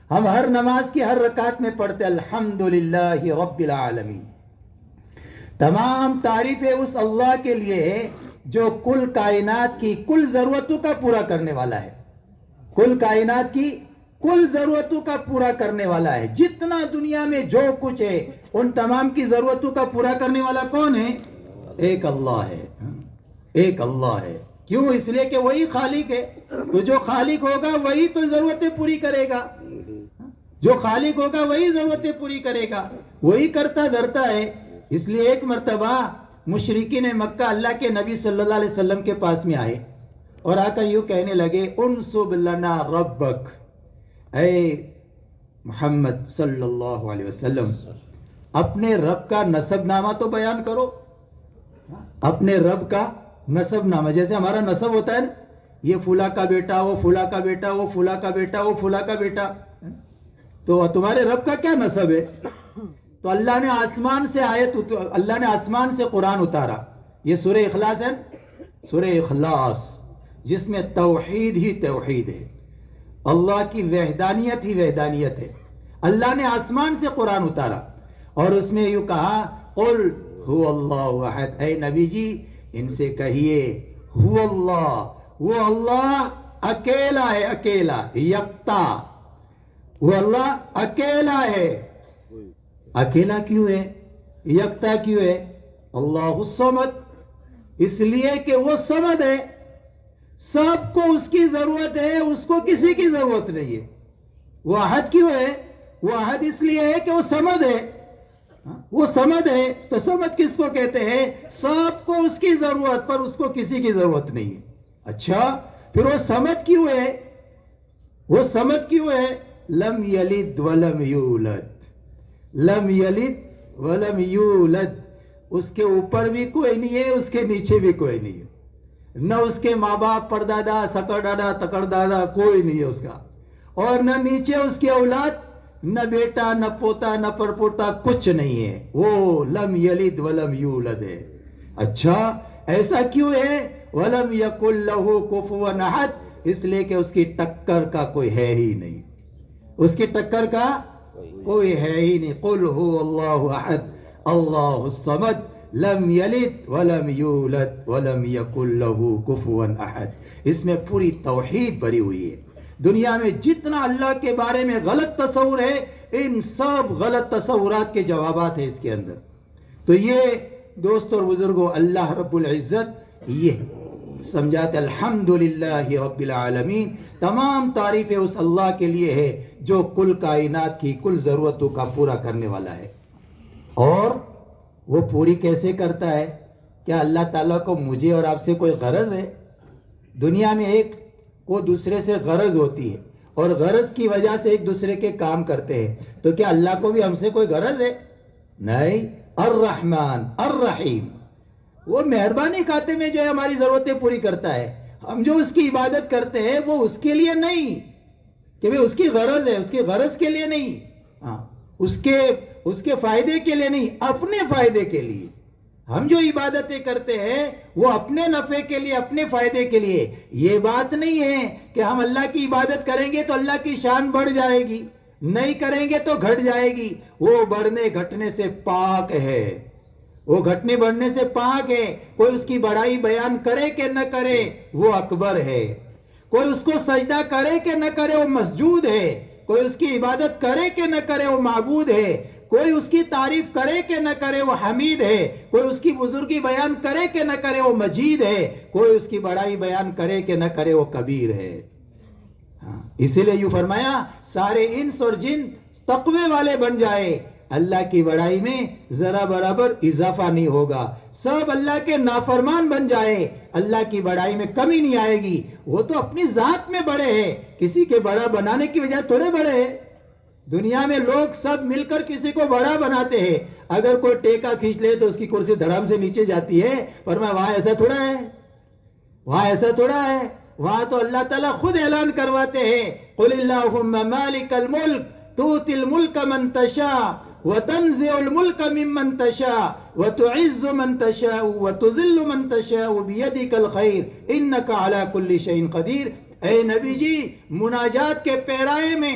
ہم ہر نماز کی ہر رکعت میں پڑھتے الحمدللہ رب العالمین. تمام تعریفیں اس اللہ کے لیے ہے جو کل کائنات کی کل ضرورتوں کا پورا کرنے والا ہے. کل کائنات کی کل ضرورتوں کا پورا کرنے والا ہے. جتنا دنیا میں جو کچھ ہے ان تمام کی ضرورتوں کا پورا کرنے والا کون ہے؟ ایک اللہ ہے. ایک اللہ ہے. کیوں؟ اس لیے کہ وہی خالق ہے. تو جو خالق ہوگا وہی تو ضرورتیں پوری کرے گا. جو خالق ہوگا وہی ضرورتیں پوری کرے گا. وہی کرتا دھرتا ہے. اس لیے ایک مرتبہ مشرکین مکہ اللہ کے نبی صلی اللہ علیہ وسلم کے پاس میں آئے اور آ کر یوں کہنے لگے انصب لنا ربک، اے محمد صلی اللہ علیہ وسلم اپنے رب کا نسب نامہ تو بیان کرو. اپنے رب کا نسب نامہ، جیسے ہمارا نسب ہوتا ہے نا، یہ فلاں کا بیٹا، وہ فلاں کا بیٹا، وہ فلاں کا بیٹا، وہ فلاں کا بیٹا. تو تمہارے رب کا کیا نسب ہے؟ تو اللہ نے آسمان سے اللہ نے آسمان سے قرآن اتارا. یہ سورہ اخلاص ہے، سورہ اخلاص، جس میں توحید ہی توحید ہے، اللہ کی وحدانیت ہی وحدانیت ہے. اللہ نے آسمان سے قرآن اتارا اور اس میں یوں کہا قل هو اللہ احد. اے نبی جی ان سے کہیے هو اللہ، وہ اللہ اکیلا ہے، اکیلا، یکتا. وہ اللہ اکیلا ہے. اکیلا کیوں ہے؟ یکتا کیوں ہے؟ اللہ الصمد، اس لیے کہ وہ صمد ہے، سب کو اس کی ضرورت ہے، اس کو کسی کی ضرورت نہیں ہے. وہ احد کیوں ہے؟ وہ احد اس لیے ہے کہ وہ صمد ہے. وہ صمد ہے تو صمد کس کو کہتے ہیں؟ سب کو اس کی ضرورت پر اس کو کسی کی ضرورت نہیں ہے. اچھا پھر وہ صمد کیوں ہے؟ وہ صمد کیوں ہے؟ لم یلد ولم یولد، لم یلد ولم یولد. اس کے اوپر بھی کوئی نہیں ہے، اس کے نیچے بھی کوئی نہیں ہے. نہ اس کے ماں باپ، پردادا، سکر دادا، تکڑ دادا، کوئی نہیں ہے اس کا. اور نہ نیچے اس کی اولاد، نہ بیٹا، نہ پوتا، نہ پرپوتا، کچھ نہیں ہے. وہ لم یلد ولم یولد ہے. اچھا ایسا کیوں ہے؟ ولم یکن لہ کفوا احد، اس لیے کہ اس کی ٹکر کا کوئی ہے ہی نہیں. اس کی ٹکر کا کوئی ہے ہی نہیں. قل هو اللہ احد اللہ الصمد لم یلد ولم یولد ولم یکن لہ کفوا احد. اس میں پوری توحید بھری ہوئی ہے. دنیا میں جتنا اللہ کے بارے میں غلط تصور ہے، ان سب غلط تصورات کے جوابات ہیں اس کے اندر. تو یہ دوست اور بزرگوں، اللہ رب العزت یہ سمجھاتے الحمدللہ رب العالمین، تمام تعریفیں اس اللہ کے لیے ہے جو کل کائنات کی کل ضرورتوں کا پورا کرنے والا ہے. اور وہ پوری کیسے کرتا ہے؟ کیا اللہ تعالیٰ کو مجھے اور آپ سے کوئی غرض ہے؟ دنیا میں ایک کو دوسرے سے غرض ہوتی ہے اور غرض کی وجہ سے ایک دوسرے کے کام کرتے ہیں. تو کیا اللہ کو بھی ہم سے کوئی غرض ہے؟ نہیں. الرحمن الرحیم، وہ مہربانی کھاتے میں جو ہے ہماری ضرورتیں پوری کرتا ہے. ہم جو اس کی عبادت کرتے ہیں وہ اس کے لیے نہیں کہ اس کی غرض ہے، اس کی غرض کے لیے نہیں، اس کے فائدے کے لیے نہیں، اپنے فائدے کے لیے. ہم جو عبادتیں کرتے ہیں وہ اپنے نفع کے لیے، اپنے فائدے کے لیے. یہ بات نہیں ہے کہ ہم اللہ کی عبادت کریں گے تو اللہ کی شان بڑھ جائے گی، نہیں کریں گے تو گھٹ جائے گی. وہ بڑھنے گھٹنے سے پاک ہے، وہ گھٹنے بڑھنے سے پاک ہے. کوئی اس کی بڑائی بیان کرے کہ نہ کرے وہ اکبر ہے. کوئی اس کو سجدہ کرے کہ نہ کرے وہ مسجود ہے. کوئی اس کی عبادت کرے کہ نہ کرے وہ معبود ہے. کوئی اس کی تعریف کرے کہ نہ کرے وہ حمید ہے. کوئی اس کی بزرگی بیان کرے کہ نہ کرے وہ مجید ہے. کوئی اس کی بڑائی بیان کرے کہ نہ کرے وہ کبیر ہے. اسی لیے یوں فرمایا سارے انس اور جن تقوی والے بن جائے، اللہ کی بڑائی میں ذرا برابر اضافہ نہیں ہوگا. سب اللہ کے نافرمان بن جائے، اللہ کی بڑائی میں کمی نہیں آئے گی. وہ تو اپنی ذات میں بڑے ہیں، کسی کے بڑا بنانے کی وجہ تھوڑے بڑے ہیں. دنیا میں لوگ سب مل کر کسی کو بڑا بناتے ہیں. اگر کوئی ٹیکا کھینچ لے تو اس کی کرسی دھڑام سے نیچے جاتی ہے. پر میں وہاں ایسا تھوڑا ہے، وہاں ایسا تھوڑا ہے. وہاں تو اللہ تعالیٰ خود اعلان کرواتے ہیں قل اللہم مالک الملک تؤتی الملک من تشاء وتنزع الملک ممن تشاء وتعز من تشاء وتذل من تشاء بيدك الخير انك على كل شيء قدیر. اے نبی جی مناجات کے پیرائے میں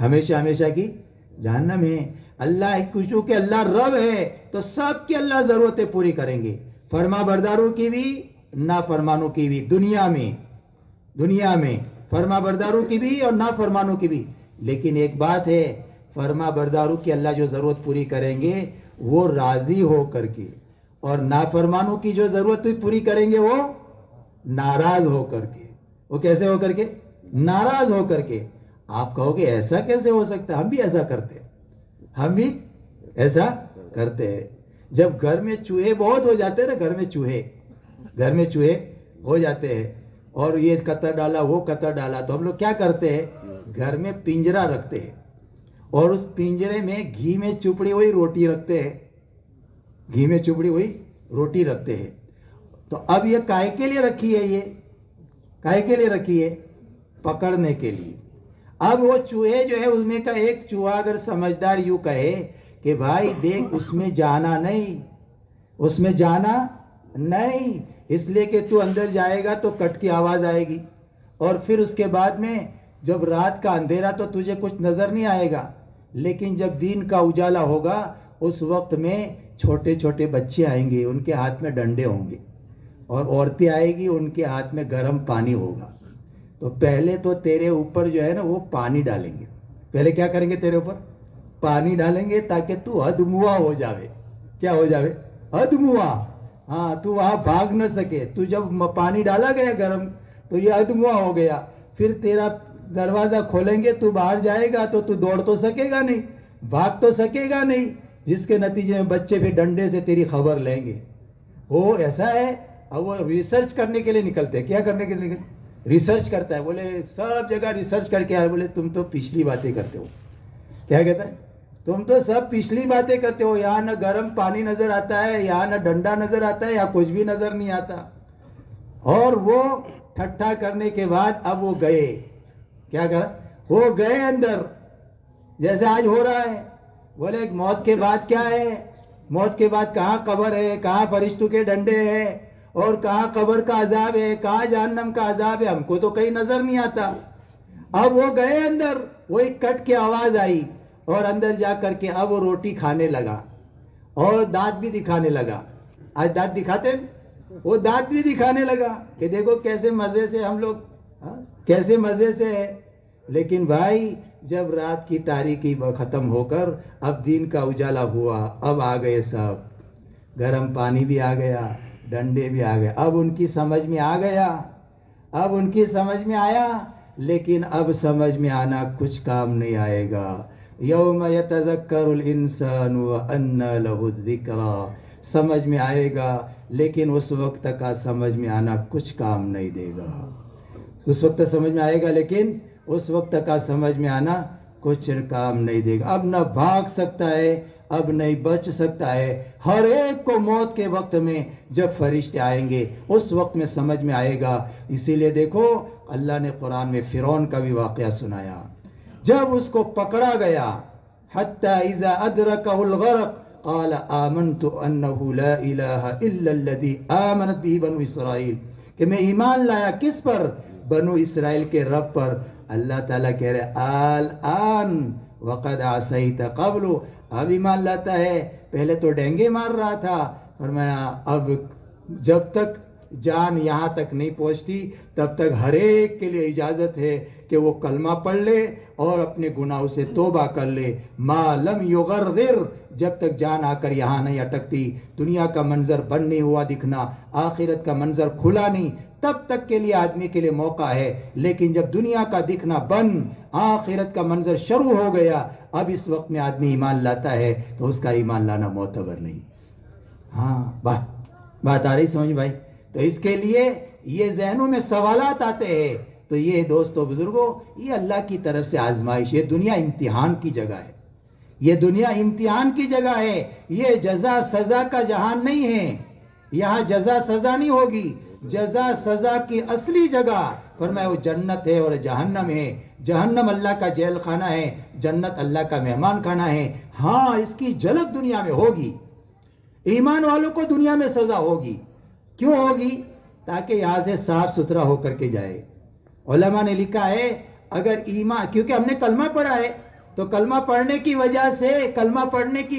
ہمیشہ ہمیشہ کی جہنم ہے. اللہ چونکہ اللہ رب ہے تو سب کی اللہ ضرورتیں پوری کریں گے, فرما برداروں کی بھی نافرمانوں کی بھی, دنیا میں فرما برداروں کی بھی اور نافرمانوں کی بھی. لیکن ایک بات ہے, فرما برداروں کی اللہ جو ضرورت پوری کریں گے وہ راضی ہو کر کے, اور نافرمانوں کی جو ضرورت پوری کریں گے وہ ناراض ہو کر کے. وہ کیسے ہو کر کے؟ ناراض ہو کر کے. آپ کہو گے ایسا کیسے ہو سکتا ہے؟ ہم بھی ایسا کرتے ہیں, ہم بھی ایسا کرتے ہیں. جب گھر میں چوہے بہت ہو جاتے ہیں نا, گھر میں چوہے ہو جاتے ہیں اور یہ قطر ڈالا وہ قطر ڈالا, تو ہم لوگ کیا کرتے ہیں, گھر میں پنجرا رکھتے ہیں اور اس پنجرے میں گھی میں چپڑی ہوئی روٹی رکھتے ہیں, تو اب یہ کائے کے لیے رکھی ہے, کائے کے لیے رکھی ہے؟ پکڑنے کے لیے. اب وہ چوہے جو ہے اس میں کا ایک چوہا اگر سمجھدار یوں کہے کہ بھائی دیکھ اس میں جانا نہیں, اس لیے کہ تو اندر جائے گا تو کٹ کی آواز آئے گی, اور پھر اس کے بعد میں جب رات کا اندھیرا تو تجھے کچھ نظر نہیں آئے گا, لیکن جب دین کا اجالا ہوگا اس وقت میں چھوٹے چھوٹے بچے آئیں گے, ان کے ہاتھ میں ڈنڈے ہوں گے, اور عورتیں آئے گی ان کے ہاتھ میں گرم پانی ہوگا. تو پہلے تو تیرے اوپر جو ہے نا وہ پانی ڈالیں گے. پہلے کیا کریں گے؟ تیرے اوپر پانی ڈالیں گے تاکہ تو ادموا ہو جاوے. کیا ہو جاوے؟ ادموا. ہاں, تو وہاں بھاگ نہ سکے. تو جب پانی ڈالا گیا گرم تو یہ ادموا ہو گیا. پھر تیرا دروازہ کھولیں گے, تو باہر جائے گا تو دوڑ تو سکے گا نہیں, بھاگ تو سکے گا نہیں, جس کے نتیجے میں بچے پھر ڈنڈے سے تیری خبر لیں گے. وہ ایسا ہے. اب وہ ریسرچ کرنے کے لیے نکلتے ہیں. کیا کرنے کے لیے نکلتے؟ ریسرچ کرتا ہے. بولے سب جگہ ریسرچ کر کے آئے. بولے تم تو پچھلی باتیں کرتے ہو. کیا کہتا ہے؟ تم تو سب پچھلی باتیں کرتے ہو. یہاں نہ گرم پانی نظر آتا ہے, یہاں نہ ڈنڈا نظر آتا ہے, یا کچھ بھی نظر نہیں آتا. اور وہ ٹھٹھا کرنے کے بعد اب وہ گئے. کیا کرا؟ وہ گئے اندر, جیسے آج ہو رہا ہے. بولے موت کے بعد کیا ہے؟ موت کے بعد کہاں قبر ہے, کہاں فرشتوں کے ڈنڈے ہیں, اور کہاں قبر کا عذاب ہے, کہاں جہنم کا عذاب ہے, ہم کو تو کہیں نظر نہیں آتا. اب وہ گئے اندر, وہی کٹ کی آواز آئی, اور اندر جا کر کے اب وہ روٹی کھانے لگا اور دانت بھی دکھانے لگا. آج دانت دکھاتے, وہ دانت بھی دکھانے لگا کہ دیکھو کیسے مزے سے ہم لوگ, کیسے مزے سے ہے. لیکن بھائی جب رات کی تاریکی ختم ہو کر اب دین کا اجالا ہوا, اب آ گئے سب, گرم پانی بھی آ گیا, ڈنڈے بھی آ گئے. اب ان کی سمجھ میں آ گیا, اب ان کی سمجھ میں آیا. لیکن اب سمجھ میں آنا کچھ کام نہیں آئے گا. یوم یتذکر الانسان وانى له الذکریٰ. سمجھ میں آئے گا لیکن اس وقت کا سمجھ میں آنا کچھ کام نہیں دے گا. اس وقت سمجھ میں آئے گا لیکن اس وقت کا سمجھ میں آنا کچھ کام نہیں دے گا. اب نہ بھاگ سکتا ہے, اب نہیں بچ سکتا ہے. ہر ایک کو موت کے وقت میں جب فرشتے آئیں گے اس وقت میں سمجھ میں آئے گا. اسی لیے دیکھو اللہ نے قرآن میں فرعون کا بھی واقعہ سنایا. جب اس کو پکڑا گیا, حتی اذا ادرکہ الغرق قال آمنت انہ لا الہ الا الذی آمنت به بنو اسرائیل, کہ میں ایمان لایا کس پر؟ بنو اسرائیل کے رب پر. اللہ تعالیٰ کہہ رہے الآن وقد عصیت قبل, اب ایمان لاتا ہے, پہلے تو ڈینگے مار رہا تھا. فرمایا اب جب تک جان یہاں تک نہیں پہنچتی تب تک ہر ایک کے لیے اجازت ہے کہ وہ کلمہ پڑھ لے اور اپنے گناہوں سے توبہ کر لے. ما لم یغرغر, جب تک جان آ کر یہاں نہیں اٹکتی, دنیا کا منظر بند نہیں ہوا دکھنا, آخرت کا منظر کھلا نہیں, تب تک کے لیے آدمی کے لیے موقع ہے. لیکن جب دنیا کا دکھنا بند, آخرت کا منظر شروع ہو گیا, اب اس وقت میں آدمی ایمان لاتا ہے تو اس کا ایمان لانا معتبر نہیں. ہاں بات آ رہی سمجھ بھائی؟ تو اس کے لیے یہ ذہنوں میں سوالات آتے ہیں. تو یہ دوستو بزرگوں, یہ اللہ کی طرف سے آزمائش, یہ دنیا امتحان کی جگہ ہے, یہ دنیا امتحان کی جگہ ہے. یہ جزا سزا کا جہان نہیں ہے, یہاں جزا سزا نہیں ہوگی. جزا سزا کی اصلی جگہ فرمایا وہ جنت ہے اور جہنم ہے. جہنم اللہ کا جیل خانہ ہے, جنت اللہ کا مہمان خانہ ہے. ہاں اس کی جھلک دنیا میں ہوگی. ایمان والوں کو دنیا میں سزا ہوگی. کیوں ہوگی؟ تاکہ یہاں سے صاف ستھرا ہو کر کے جائے. علماء نے لکھا ہے اگر ایمان, کیونکہ ہم نے کلمہ پڑھا ہے, تو کلمہ پڑھنے کی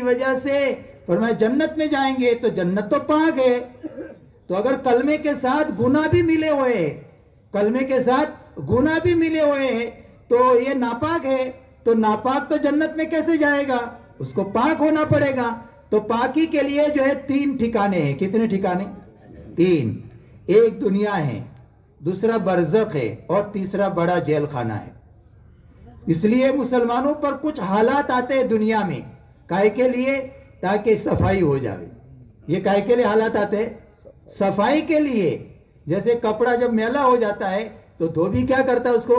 وجہ سے فرمایا جنت میں جائیں گے، تو جنت تو پاک ہے. تو اگر کلمے کے ساتھ گناہ بھی ملے ہوئے ہیں تو یہ ناپاک ہے، تو ناپاک تو جنت میں کیسے جائے گا؟ اس کو پاک ہونا پڑے گا. تو پاکی کے لیے جو ہے 3 ٹھکانے ہیں. کتنے ٹھکانے؟ 3. ایک دنیا ہے، دوسرا برزخ ہے، اور تیسرا بڑا جیل خانہ ہے. اس لیے مسلمانوں پر کچھ حالات آتے ہیں دنیا میں، کائے کے لیے؟ تاکہ صفائی ہو جائے. یہ کائے کے لیے حالات آتے ہیں؟ صفائی کے لیے. جیسے کپڑا جب میلا ہو جاتا ہے تو دھوبی کیا کرتا ہے؟ اس کو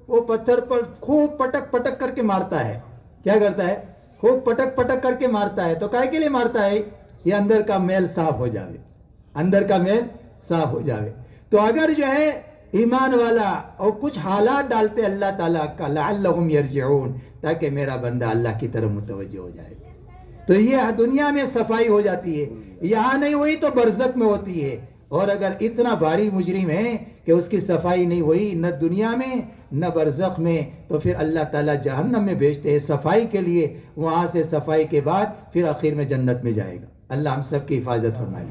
وہ پتھر پر خوب پٹک پٹک کر کے مارتا ہے. کیا کرتا ہے؟ خوب پٹک پٹک کر کے مارتا ہے. تو کائے کے لیے مارتا ہے؟ یہ اندر کا میل صاف ہو جائے. تو اگر جو ہے ایمان والا اور کچھ حالات ڈالتے اللہ تعالیٰ کا لعلہم یرجعون، تاکہ میرا بندہ اللہ کی طرف متوجہ ہو جائے، تو یہ دنیا میں صفائی ہو جاتی ہے. یہاں نہیں ہوئی تو برزخ میں ہوتی ہے. اور اگر اتنا بھاری مجرم ہے کہ اس کی صفائی نہیں ہوئی نہ دنیا میں نہ برزخ میں، تو پھر اللہ تعالیٰ جہنم میں بھیجتے ہیں صفائی کے لیے. وہاں سے صفائی کے بعد پھر آخر میں جنت میں جائے گا. اللہ ہم سب کی حفاظت فرمائے.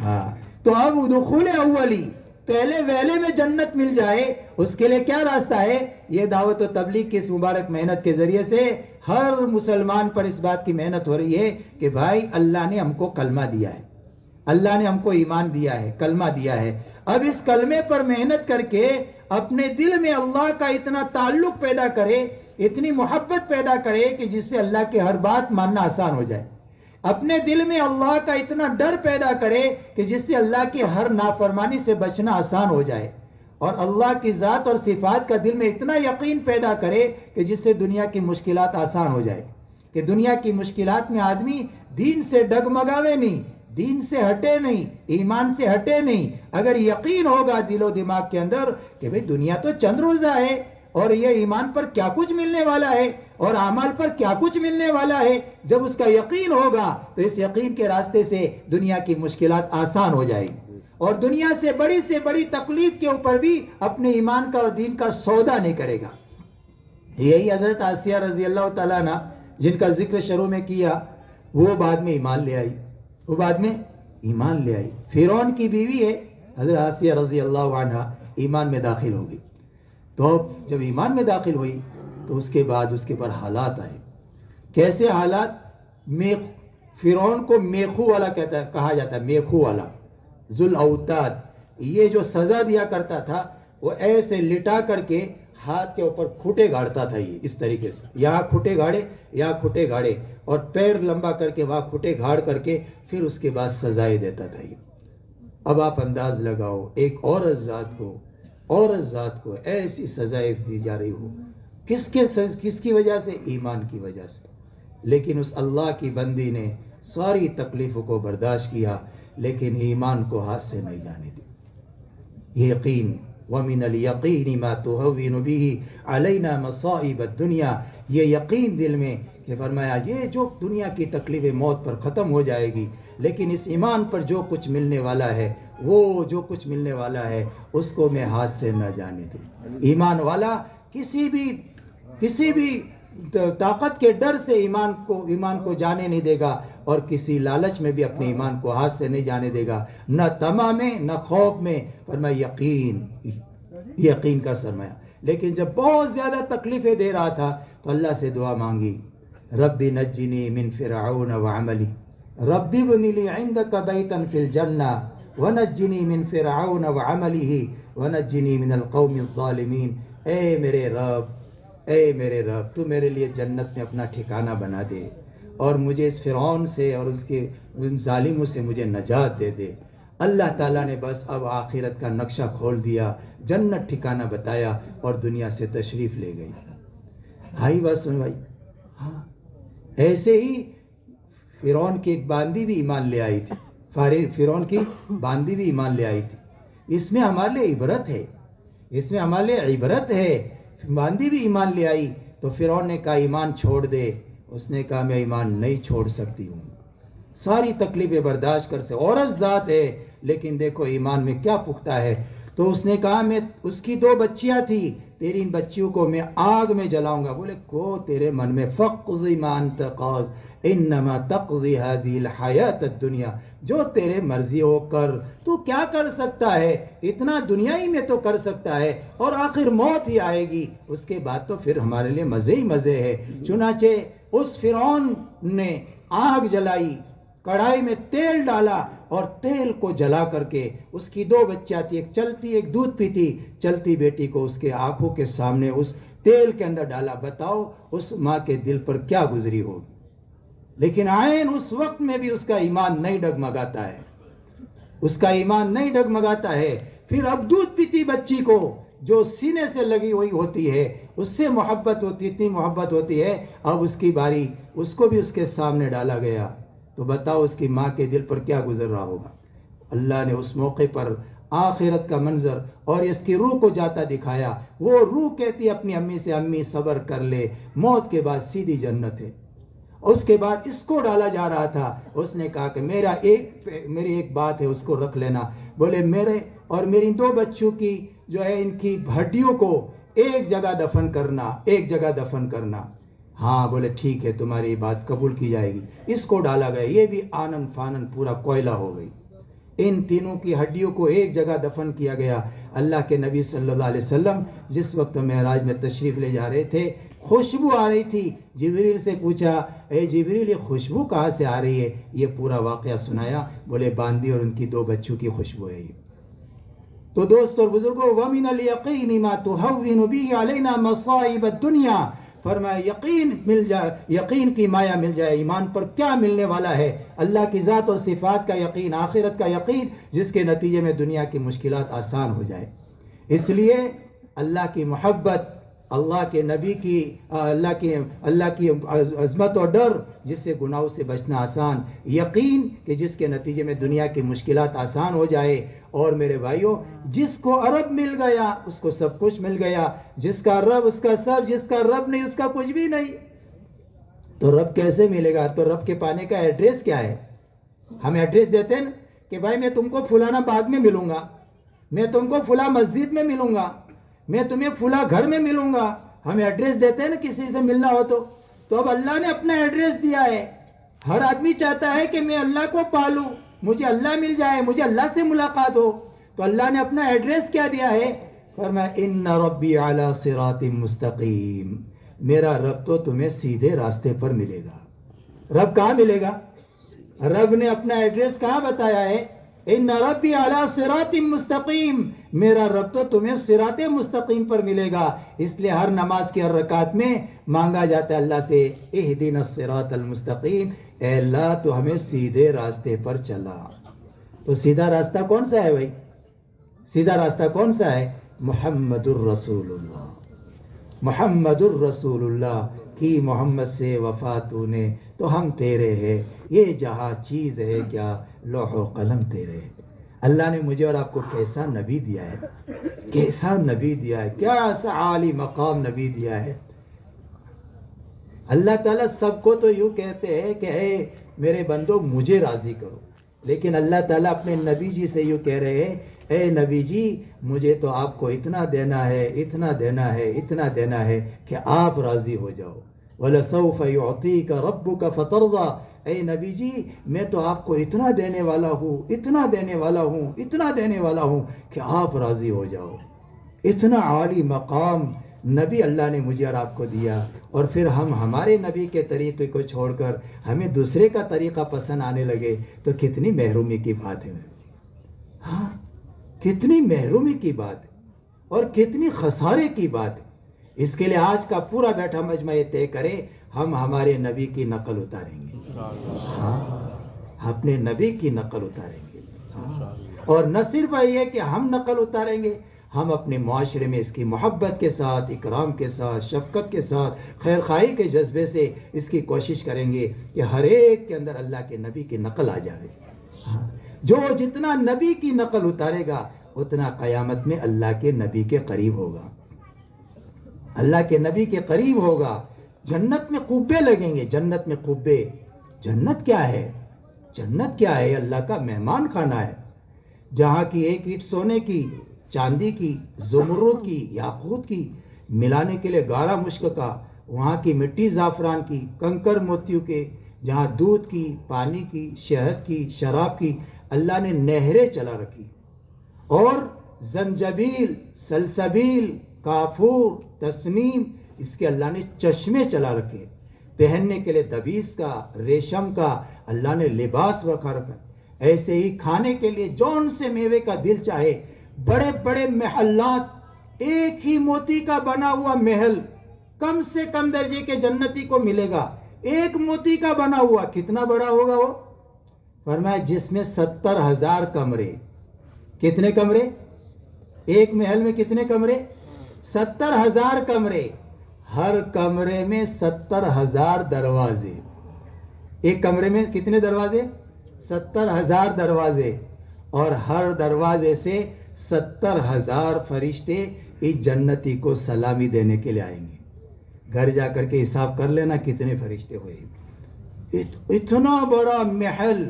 ہاں، تو اب دخول اولی، پہلے ویلے میں جنت مل جائے، اس کے لیے کیا راستہ ہے؟ یہ دعوت و تبلیغ کی اس مبارک محنت کے ذریعے سے ہر مسلمان پر اس بات کی محنت ہو رہی ہے کہ بھائی اللہ نے ہم کو کلمہ دیا ہے، اللہ نے ہم کو ایمان دیا ہے، کلمہ دیا ہے. اب اس کلمے پر محنت کر کے اپنے دل میں اللہ کا اتنا تعلق پیدا کرے، اتنی محبت پیدا کرے کہ جس سے اللہ کی ہر بات ماننا آسان ہو جائے. اپنے دل میں اللہ کا اتنا ڈر پیدا کرے کہ جس سے اللہ کی ہر نافرمانی سے بچنا آسان ہو جائے. اور اللہ کی ذات اور صفات کا دل میں اتنا یقین پیدا کرے کہ جس سے دنیا کی مشکلات آسان ہو جائے. کہ دنیا کی مشکلات میں آدمی دین سے ڈگمگاوے نہیں، دین سے ہٹے نہیں، ایمان سے ہٹے نہیں. اگر یقین ہوگا دل و دماغ کے اندر کہ بھئی دنیا تو چند روزہ ہے، اور یہ ایمان پر کیا کچھ ملنے والا ہے، اور اعمال پر کیا کچھ ملنے والا ہے، جب اس کا یقین ہوگا تو اس یقین کے راستے سے دنیا کی مشکلات آسان ہو جائے گی. اور دنیا سے بڑی تکلیف کے اوپر بھی اپنے ایمان کا اور دین کا سودا نہیں کرے گا. یہی حضرت آسیہ رضی اللہ تعالیٰ عنہ جن کا ذکر شروع میں کیا، وہ بعد میں ایمان لے آئی. فرعون کی بیوی ہے حضرت آسیہ رضی اللہ عنہ، ایمان میں داخل ہو گئی. تو جب ایمان میں داخل ہوئی تو اس کے بعد اس کے پر حالات آئے. کیسے حالات؟ فرعون کو میخو والا کہا جاتا ہے، میخو والا، ذل اوتاد. یہ جو سزا دیا کرتا تھا وہ ایسے لٹا کر کے ہاتھ کے اوپر کھوٹے گاڑتا تھا. یہ اس طریقے سے یہاں کھوٹے گاڑے اور پیر لمبا کر کے وہاں کھوٹے گاڑ کر کے پھر اس کے بعد سزائے دیتا تھا. یہ اب آپ انداز لگاؤ، ایک عورت ذات کو ایسی سزائے دی جا رہی ہو، کس کی وجہ سے؟ ایمان کی وجہ سے. لیکن اس اللہ کی بندی نے ساری تکلیفوں کو برداشت کیا، لیکن ایمان کو ہاتھ سے نہیں جانے دی. یقین وَمِنَ الْيَقِينِ مَا تُهَوِّنُ بِهِ عَلَيْنَا مَصَائِبَ الدُّنْيَا. یہ یقین دل میں کہ فرمایا یہ جو دنیا کی تکلیف موت پر ختم ہو جائے گی، لیکن اس ایمان پر جو کچھ ملنے والا ہے، وہ جو کچھ ملنے والا ہے اس کو میں ہاتھ سے نہ جانے دوں. ایمان والا کسی بھی طاقت کے ڈر سے ایمان کو جانے نہیں دے گا، اور کسی لالچ میں بھی اپنے ایمان کو ہاتھ سے نہیں جانے دے گا، نہ طمع میں نہ خوف میں. فرمایا یقین کا سرمایہ. لیکن جب بہت زیادہ تکلیفیں دے رہا تھا تو اللہ سے دعا مانگی، رب نجنی من فرعون وعملی، رب ابن لی عندک بیتا فی الجنہ ونجنی من فرعون وعملہ ونجنی من القوم الظالمین. اے میرے رب تو میرے لیے جنت میں اپنا ٹھکانہ بنا دے، اور مجھے اس فرعون سے اور اس کے ان ظالموں سے مجھے نجات دے دے. اللہ تعالیٰ نے بس اب آخرت کا نقشہ کھول دیا، جنت ٹھکانہ بتایا اور دنیا سے تشریف لے گئی. ہائی بات سن بھائی. ہاں، ایسے ہی فرعون کی ایک باندی بھی ایمان لے آئی تھی. فرعون کی باندی بھی ایمان لے آئی تھی. اس میں ہمارے لیے عبرت ہے. باندی بھی ایمان لے آئی تو فرعون نے کہا ایمان چھوڑ دے. اس نے کہا میں ایمان نہیں چھوڑ سکتی ہوں، ساری تکلیفیں برداشت کر سے. عورت ذات ہے لیکن دیکھو ایمان میں کیا پختہ ہے. تو اس نے کہا میں، اس کی 2 بچیاں تھی، تیری ان بچیوں کو میں آگ میں جلاؤں گا. بولے کو تیرے من میں فقضی ما انت قاض انما تقضی هذه الحیات الدنیا, جو تیرے مرضی ہو کر. تو کیا کر سکتا ہے؟ اتنا دنیا ہی میں تو کر سکتا ہے, اور آخر موت ہی آئے گی, اس کے بعد تو پھر ہمارے لیے مزے ہی مزے ہے. چنانچہ اس فرعون نے آگ جلائی, کڑھائی میں تیل ڈالا, اور تیل کو جلا کر کے اس کی 2 بچیاں تھی, ایک چلتی ایک دودھ پیتی. چلتی بیٹی کو اس کے آنکھوں کے سامنے اس تیل کے اندر ڈالا. بتاؤ اس ماں کے دل پر کیا گزری ہو. لیکن عین اس وقت میں بھی اس کا ایمان نہیں ڈگمگاتا ہے, اس کا ایمان نہیں ڈگمگاتا ہے. پھر اب دودھ پیتی بچی کو جو سینے سے لگی ہوئی ہوتی ہے, اس سے محبت ہوتی, اتنی محبت ہوتی ہے, اب اس کی باری, اس کو بھی اس کے سامنے ڈالا گیا. تو بتاؤ اس کی ماں کے دل پر کیا گزر رہا ہوگا. اللہ نے اس موقع پر آخرت کا منظر اور اس کی روح کو جاتا دکھایا. وہ روح کہتی اپنی امی سے, امی صبر کر لے, موت کے بعد سیدھی جنت ہے. اس کے بعد اس کو ڈالا جا رہا تھا. اس نے کہا کہ میری ایک بات ہے, اس کو رکھ لینا. بولے میرے اور میری 2 بچوں کی جو ہے ان کی ہڈیوں کو ایک جگہ دفن کرنا, ایک جگہ دفن کرنا. ہاں بولے ٹھیک ہے, تمہاری بات قبول کی جائے گی. اس کو ڈالا گیا, یہ بھی آنن فانن پورا کوئلہ ہو گئی. ان تینوں کی ہڈیوں کو ایک جگہ دفن کیا گیا. اللہ کے نبی صلی اللہ علیہ وسلم جس وقت معراج میں تشریف لے جا رہے تھے, خوشبو آ رہی تھی. جبریل سے پوچھا, اے جبریل یہ خوشبو کہاں سے آ رہی ہے؟ یہ پورا واقعہ سنایا. بولے باندی اور ان کی 2 بچوں کی خوشبو ہے یہ. تو دوست اور بزرگوں, وَمِنَ الْيَقِينِ مَا تُهَوِّنُ بِهِ عَلَيْنَا مَصَائِبَ الدُّنْيَا, فرمایا یقین مل جائے, یقین کی مایا مل جائے. ایمان پر کیا ملنے والا ہے؟ اللہ کی ذات اور صفات کا یقین, آخرت کا یقین, جس کے نتیجے میں دنیا کی مشکلات آسان ہو جائے. اس لیے اللہ کی محبت, اللہ کے نبی کی, اللہ کی عظمت اور ڈر, جس سے گناہوں سے بچنا آسان, یقین کہ جس کے نتیجے میں دنیا کی مشکلات آسان ہو جائے. اور میرے بھائیوں, جس کو عرب مل گیا اس کو سب کچھ مل گیا, جس کا رب اس کا سب, جس کا رب نہیں اس کا کچھ بھی نہیں. تو رب کیسے ملے گا؟ تو رب کے پانے کا ایڈریس کیا ہے؟ ہم ایڈریس دیتے ہیں کہ بھائی میں تم کو فلانا باغ میں ملوں گا, میں تم کو فلاں مسجد میں ملوں گا, میں تمہیں فلاں گھر میں ملوں گا. ہم ایڈریس دیتے ہیں نا کسی سے ملنا ہو تو اب اللہ نے اپنا ایڈریس دیا ہے. ہر آدمی چاہتا ہے کہ میں اللہ کو پالوں, مجھے اللہ مل جائے, مجھے اللہ سے ملاقات ہو. تو اللہ نے اپنا ایڈریس کیا دیا ہے؟ فرمایا ان ربی علی صراط مستقیم, میرا رب تو تمہیں سیدھے راستے پر ملے گا. رب کہاں ملے گا؟ رب نے اپنا ایڈریس کہاں بتایا ہے؟ ان ربی علی صراط مستقیم, میرا رب تو تمہیں صراط مستقیم پر ملے گا. اس لیے ہر نماز کی ہر رکعت میں مانگا جاتا ہے اللہ سے, اہدنا الصراط المستقیم, اے اللہ تو ہمیں سیدھے راستے پر چلا. تو سیدھا راستہ کون سا ہے بھائی؟ سیدھا راستہ کون سا ہے؟ محمد الرسول اللہ. محمد الرسول اللہ کی محمد سے وفا تو نے تو ہم تیرے ہیں, یہ جہاں چیز ہے کیا لوح و قلم تیرے. اللہ نے مجھے اور آپ کو کیسا نبی دیا ہے, کیسا نبی دیا ہے, کیسا عالی مقام نبی دیا ہے. اللہ تعالیٰ سب کو تو یوں کہتے ہیں کہ اے میرے بندو مجھے راضی کرو, لیکن اللہ تعالیٰ اپنے نبی جی سے یوں کہہ رہے ہیں, اے نبی جی مجھے تو آپ کو اتنا دینا ہے, اتنا دینا ہے, اتنا دینا ہے کہ آپ راضی ہو جاؤ. وَلَسَوْفَ يُعْطِيكَ رَبُّكَ فَتَرْضَى, اے نبی جی میں تو آپ کو اتنا دینے والا ہوں, اتنا دینے والا ہوں, اتنا دینے والا ہوں کہ آپ راضی ہو جاؤ. اتنا عالی مقام نبی اللہ نے مجھے اور آپ کو دیا, اور پھر ہم ہمارے نبی کے طریقے کو چھوڑ کر ہمیں دوسرے کا طریقہ پسند آنے لگے تو کتنی محرومی کی بات ہے. ہاں کتنی محرومی کی بات ہے اور کتنی خسارے کی بات ہے. اس کے لیے آج کا پورا بیٹھا مجمع یہ طے کرے ہم ہمارے نبی کی نقل اتاریں گے, ہاں اپنے نبی کی نقل اتاریں گے. اور نہ صرف یہ کہ ہم نقل اتاریں گے, ہم اپنے معاشرے میں اس کی محبت کے ساتھ, اکرام کے ساتھ, شفقت کے ساتھ, خیر خواہی کے جذبے سے اس کی کوشش کریں گے کہ ہر ایک کے اندر اللہ کے نبی کی نقل آ جائے. جو جتنا نبی کی نقل اتارے گا اتنا قیامت میں اللہ کے نبی کے قریب ہوگا, اللہ کے نبی کے قریب ہوگا. جنت میں قبے لگیں گے, جنت میں قبے. جنت کیا ہے؟ جنت کیا ہے؟ اللہ کا مہمان خانہ ہے, جہاں کی ایک اینٹ سونے کی, چاندی کی, زمرد کی, یاقوت کی, ملانے کے لیے گارا مشک کا، وہاں کی مٹی زعفران کی، کنکر موتیوں کے، جہاں دودھ کی، پانی کی، شہد کی، شراب کی اللہ نے نہریں چلا رکھی، اور زنجبیل، سلسبیل، کافور، تسنیم، اس کے اللہ نے چشمے چلا رکھے، پہننے کے لیے دبیس کا، ریشم کا اللہ نے لباس رکھا رکھا۔ ایسے ہی کھانے کے لیے جون سے میوے کا دل چاہے، بڑے بڑے محلات، ایک ہی موتی کا بنا ہوا محل کم سے کم درجے کے جنتی کو ملے گا، ایک موتی کا بنا ہوا، کتنا بڑا ہوگا وہ؟ فرمایا جس میں 70,000 کمرے۔ کتنے کمرے؟ ایک محل میں کتنے کمرے؟ 70,000 کمرے، ہر کمرے میں 70,000 دروازے، ایک کمرے میں کتنے دروازے؟ 70,000 دروازے، اور ہر دروازے سے 70,000 فرشتے اس جنتی کو سلامی دینے کے لیے آئیں گے۔ گھر جا کر کے حساب کر لینا کتنے فرشتے ہوئے۔ اتنا بڑا محل،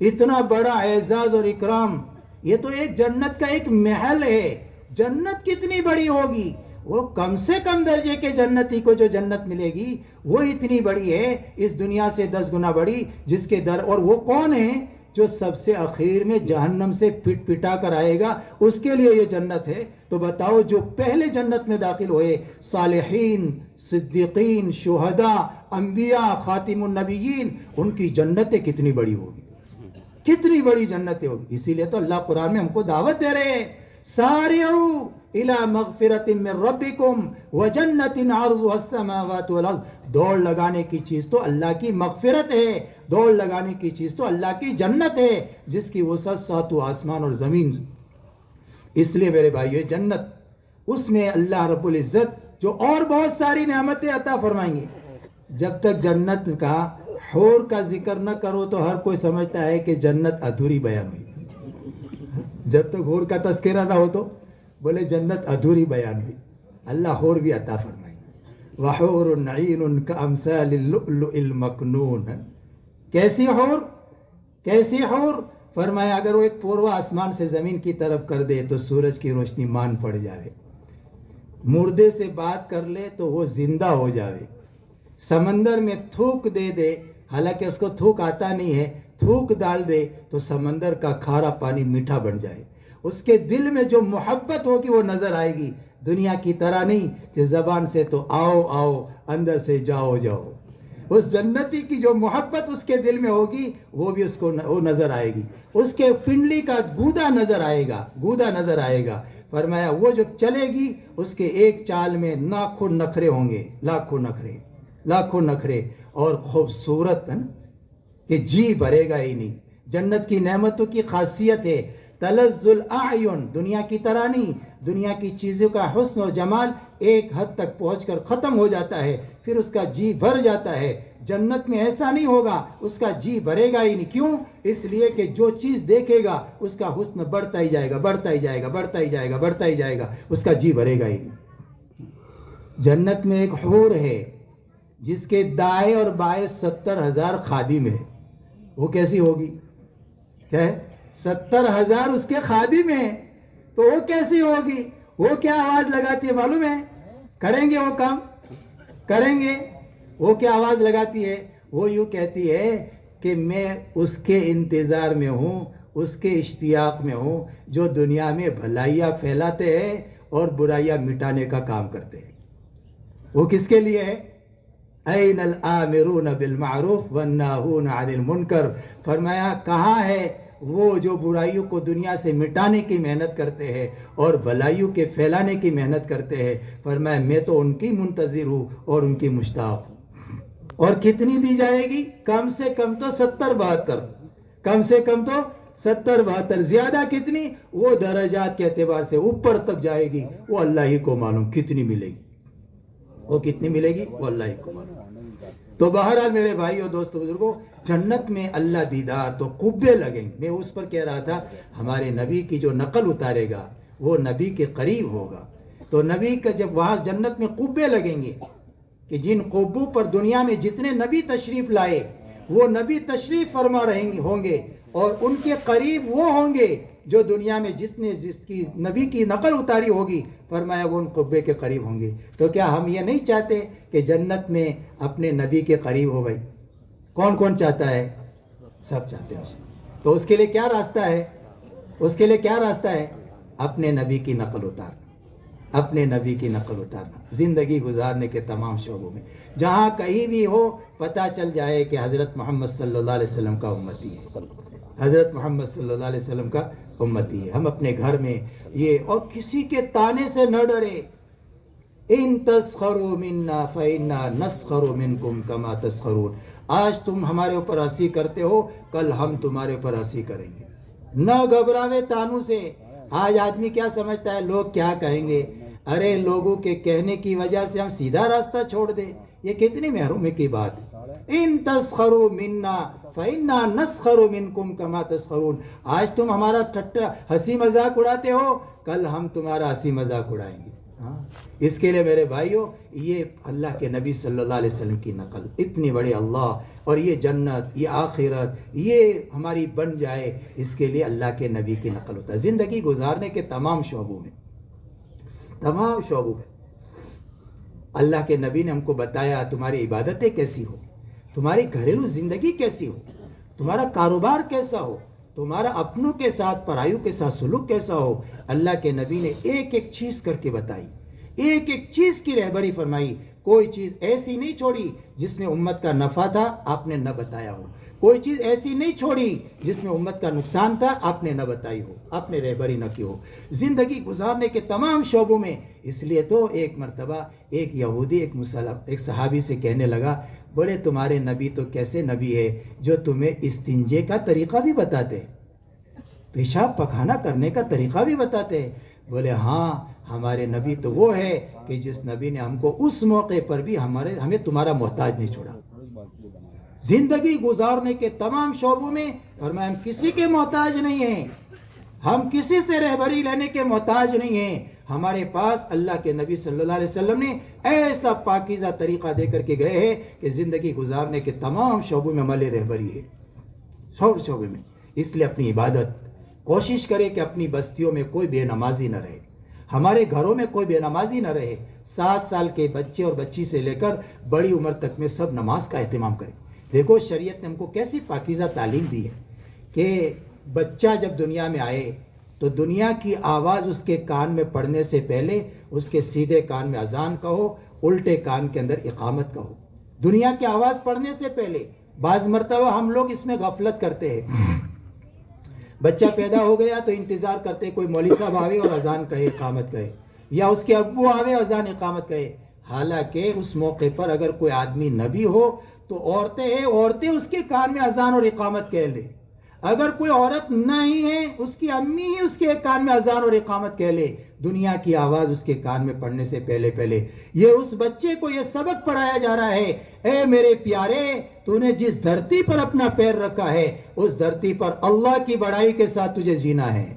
اتنا بڑا اعزاز اور اکرام، یہ تو ایک جنت کا ایک محل ہے۔ جنت کتنی بڑی ہوگی؟ وہ کم سے کم درجے کے جنتی کو جو جنت ملے گی وہ اتنی بڑی ہے، اس دنیا سے 10 گنا بڑی، جس کے در، اور وہ کون ہے؟ جو سب سے اخیر میں جہنم سے پٹ پٹا کر آئے گا، اس کے لیے یہ جنت ہے۔ تو بتاؤ جو پہلے جنت میں داخل ہوئے، صالحین، صدیقین، شہداء، انبیاء، خاتم النبیین، ان کی جنتیں کتنی بڑی ہوگی، کتنی بڑی جنتیں ہوگی۔ اسی لیے تو اللہ قرآن میں ہم کو دعوت دے رہے ہیں، سارعوا الی مغفرۃ من ربکم وجنۃ عرضها السماوات والارض۔ دوڑ لگانے کی چیز تو اللہ کی مغفرت ہے، دوڑ لگانے کی چیز تو اللہ کی جنت ہے، جس کی وسعت 7 آسمان اور زمین۔ اس لیے میرے بھائیو، جنت، اس میں اللہ رب العزت جو اور بہت ساری نعمتیں عطا فرمائیں گے۔ جب تک جنت کا حور کا ذکر نہ کرو تو ہر کوئی سمجھتا ہے کہ جنت ادھوری بیان ہوئی۔ جب تک حور کا تذکرہ نہ ہو تو بولے جنت ادھوری بیان ہوئی۔ اللہ حور بھی عطا فرمائے، وَحُورٌ عِینٌ کَأَمْثَالِ اللُّؤْلُؤِ الْمَكْنُونِ۔ کیسی حور؟ کیسی حور؟ فرمایا اگر وہ ایک پوروا آسمان سے زمین کی طرف کر دے تو سورج کی روشنی مان پڑ جائے، مردے سے بات کر لے تو وہ زندہ ہو جائے، سمندر میں تھوک دے دے، حالانکہ اس کو تھوک آتا نہیں ہے، تھوک ڈال دے تو سمندر کا کھارا پانی میٹھا بن جائے۔ اس کے دل میں جو محبت ہوگی وہ نظر آئے گی، دنیا کی طرح نہیں کہ زبان سے تو آؤ آؤ، اندر سے جاؤ جاؤ۔ اس جنتی کی جو محبت اس کے دل میں ہوگی وہ بھی اس کو وہ نظر آئے گی، اس کے پنڈلی کا گودا نظر آئے گا، گودا نظر آئے گا۔ فرمایا وہ جو چلے گی اس کے ایک چال میں لاکھوں نخرے ہوں گے، لاکھوں نخرے، لاکھوں نخرے، اور خوبصورت ہے نا کہ جی بھرے گا ہی نہیں۔ جنت کی نعمتوں کی خاصیت ہے تلذ الاعین، دنیا کی طرح نہیں، دنیا کی چیزوں کا حسن اور جمال ایک حد تک پہنچ کر ختم ہو جاتا ہے، پھر اس کا جی بھر جاتا ہے۔ جنت میں ایسا نہیں ہوگا، اس کا جی بھرے گا ہی نہیں۔ کیوں؟ اس لیے کہ جو چیز دیکھے گا اس کا حسن بڑھتا ہی جائے گا، بڑھتا ہی جائے گا، بڑھتا ہی جائے گا، بڑھتا ہی جائے گا، اس کا جی بھرے گا ہی نہیں۔ جنت میں ایک حور ہے جس کے دائیں اور بائیں 70,000 خادم ہے، وہ کیسی ہوگی؟ کیا ہے؟ 70,000 اس کے خادم ہیں، تو وہ کیسی ہوگی؟ وہ کیا آواز لگاتی ہے معلوم ہے؟ کریں گے وہ کام؟ کریں گے؟ وہ کیا آواز لگاتی ہے؟ وہ یوں کہتی ہے کہ میں اس کے انتظار میں ہوں، اس کے اشتیاق میں ہوں جو دنیا میں بھلائیاں پھیلاتے ہیں اور برائیاں مٹانے کا کام کرتے ہیں۔ وہ کس کے لیے ہے؟ این الآمرون بالمعروف والناہون عن المنکر۔ فرمایا کہاں ہے وہ جو برائیوں کو دنیا سے مٹانے کی محنت کرتے ہیں اور بھلائیوں کے پھیلانے کی محنت کرتے ہیں؟ فرمایا میں تو ان کی منتظر ہوں اور ان کی مشتاق ہوں۔ اور کتنی دی جائے گی؟ کم سے کم تو 70-72، کم سے کم تو 70-72، زیادہ کتنی؟ وہ درجات کے اعتبار سے اوپر تک جائے گی، وہ اللہ ہی کو معلوم کتنی ملے گی، وہ کتنی ملے گی وہ اللہ ہی کو معلوم۔ تو بہرحال میرے بھائی اور دوستو بزرگوں، جنت میں اللہ دیدار تو قبے لگیں گے۔ میں اس پر کہہ رہا تھا ہمارے نبی کی جو نقل اتارے گا وہ نبی کے قریب ہوگا، تو نبی کا جب وہاں جنت میں قبے لگیں گے کہ جن قبوں پر دنیا میں جتنے نبی تشریف لائے وہ نبی تشریف فرما رہیں گے ہوں گے، اور ان کے قریب وہ ہوں گے جو دنیا میں جس کی نبی کی نقل اتاری ہوگی، فرمایا وہ ان قبے کے قریب ہوں گے۔ تو کیا ہم یہ نہیں چاہتے کہ جنت میں اپنے نبی کے قریب ہو؟ بھائی کون کون چاہتا ہے؟ سب چاہتے ہیں۔ تو اس کے لیے کیا راستہ ہے؟ اس کے لیے کیا راستہ ہے؟ اپنے نبی کی نقل اتارنا، اپنے نبی کی نقل اتارنا، زندگی گزارنے کے تمام شعبوں میں، جہاں کہیں بھی ہو پتہ چل جائے کہ حضرت محمد صلی اللہ علیہ وسلم کا امتی ہے، حضرت محمد صلی اللہ علیہ وسلم کا امتی ہے۔ ہم اپنے گھر میں یہ، اور کسی کے تانے سے نہ ڈرے، ان تسخروا منا فإنا نسخر منکم کما تسخرون، آج تم ہمارے اوپر ہنسی کرتے ہو، کل ہم تمہارے اوپر ہنسی کریں گے۔ نہ گھبراوے تانوں سے۔ آج آدمی کیا سمجھتا ہے لوگ کیا کہیں گے، ارے لوگوں کے کہنے کی وجہ سے ہم سیدھا راستہ چھوڑ دیں، یہ کتنی محرومی کی بات ہے۔ ان تسخروا منا فإنا نسخر منکم کما تسخرون، آج تم ہمارا ٹھٹا ہنسی مذاق اڑاتے ہو، کل ہم تمہارا ہنسی مذاق اڑائیں گے۔ اس کے لیے میرے بھائیوں، یہ اللہ کے نبی صلی اللہ علیہ وسلم کی نقل، اتنی بڑی اللہ اور یہ جنت، یہ آخرت، یہ ہماری بن جائے، اس کے لیے اللہ کے نبی کی نقل ہوتا ہے۔ زندگی گزارنے کے تمام شعبوں میں، تمام شعبوں میں اللہ کے نبی نے ہم کو بتایا تمہاری عبادتیں کیسی ہو، تمہاری گھریلو زندگی کیسی ہو، تمہارا کاروبار کیسا ہو، تمہارا اپنوں کے ساتھ پرایوں کے ساتھ سلوک کیسا ہو۔ اللہ کے نبی نے ایک ایک چیز کر کے بتائی، ایک ایک چیز کی رہبری فرمائی۔ کوئی چیز ایسی نہیں چھوڑی جس میں امت کا نفع تھا آپ نے نہ بتایا ہو، کوئی چیز ایسی نہیں چھوڑی جس میں امت کا نقصان تھا آپ نے نہ بتائی ہو، آپ نے رہبری نہ کی ہو، زندگی گزارنے کے تمام شعبوں میں۔ اس لیے تو ایک مرتبہ ایک یہودی ایک صحابی سے کہنے لگا، بولے تمہارے نبی تو کیسے نبی ہے جو تمہیں استنجے کا طریقہ بھی بتاتے، پیشاب پخانہ کرنے کا طریقہ بھی بتاتے ہیں؟ بولے ہاں، ہمارے نبی تو وہ ہے کہ جس نبی نے ہم کو اس موقع پر بھی ہمیں تمہارا محتاج نہیں چھوڑا۔ زندگی گزارنے کے تمام شعبوں میں فرمایا ہم کسی کے محتاج نہیں ہیں، ہم کسی سے رہبری لینے کے محتاج نہیں ہیں۔ ہمارے پاس اللہ کے نبی صلی اللہ علیہ وسلم نے ایسا پاکیزہ طریقہ دے کر کے گئے ہیں کہ زندگی گزارنے کے تمام شعبوں میں عمل رہبری ہے، سب شعبے میں۔ اس لیے اپنی عبادت کوشش کرے کہ اپنی بستیوں میں کوئی بے نمازی نہ رہے، ہمارے گھروں میں کوئی بے نمازی نہ رہے۔ 7 سال کے بچے اور بچی سے لے کر بڑی عمر تک میں سب نماز کا اہتمام کریں۔ دیکھو شریعت نے ہم کو کیسی پاکیزہ تعلیم دی ہے کہ بچہ جب دنیا میں آئے تو دنیا کی آواز اس کے کان میں پڑنے سے پہلے اس کے سیدھے کان میں اذان کہو، الٹے کان کے اندر اقامت کہو، دنیا کی آواز پڑنے سے پہلے۔ بعض مرتبہ ہم لوگ اس میں غفلت کرتے ہیں، بچہ پیدا ہو گیا تو انتظار کرتے کوئی مولوی صاحب آوے اور اذان کہے، اقامت کہے، یا اس کے ابو آوے اذان اقامت کہے۔ حالانکہ اس موقع پر اگر کوئی آدمی نبی ہو تو عورتیں اس کے کان میں اذان اور اقامت کہہ لے۔ اگر کوئی عورت نہیں ہے، اس کی امی ہی اس کے کان میں اذان اور اقامت کہہ لے، دنیا کی آواز اس کے کان میں پڑنے سے پہلے یہ اس بچے کو یہ سبق پڑھایا جا رہا ہے، اے میرے پیارے، تو نے جس دھرتی پر اپنا پیر رکھا ہے اس دھرتی پر اللہ کی بڑائی کے ساتھ تجھے جینا ہے۔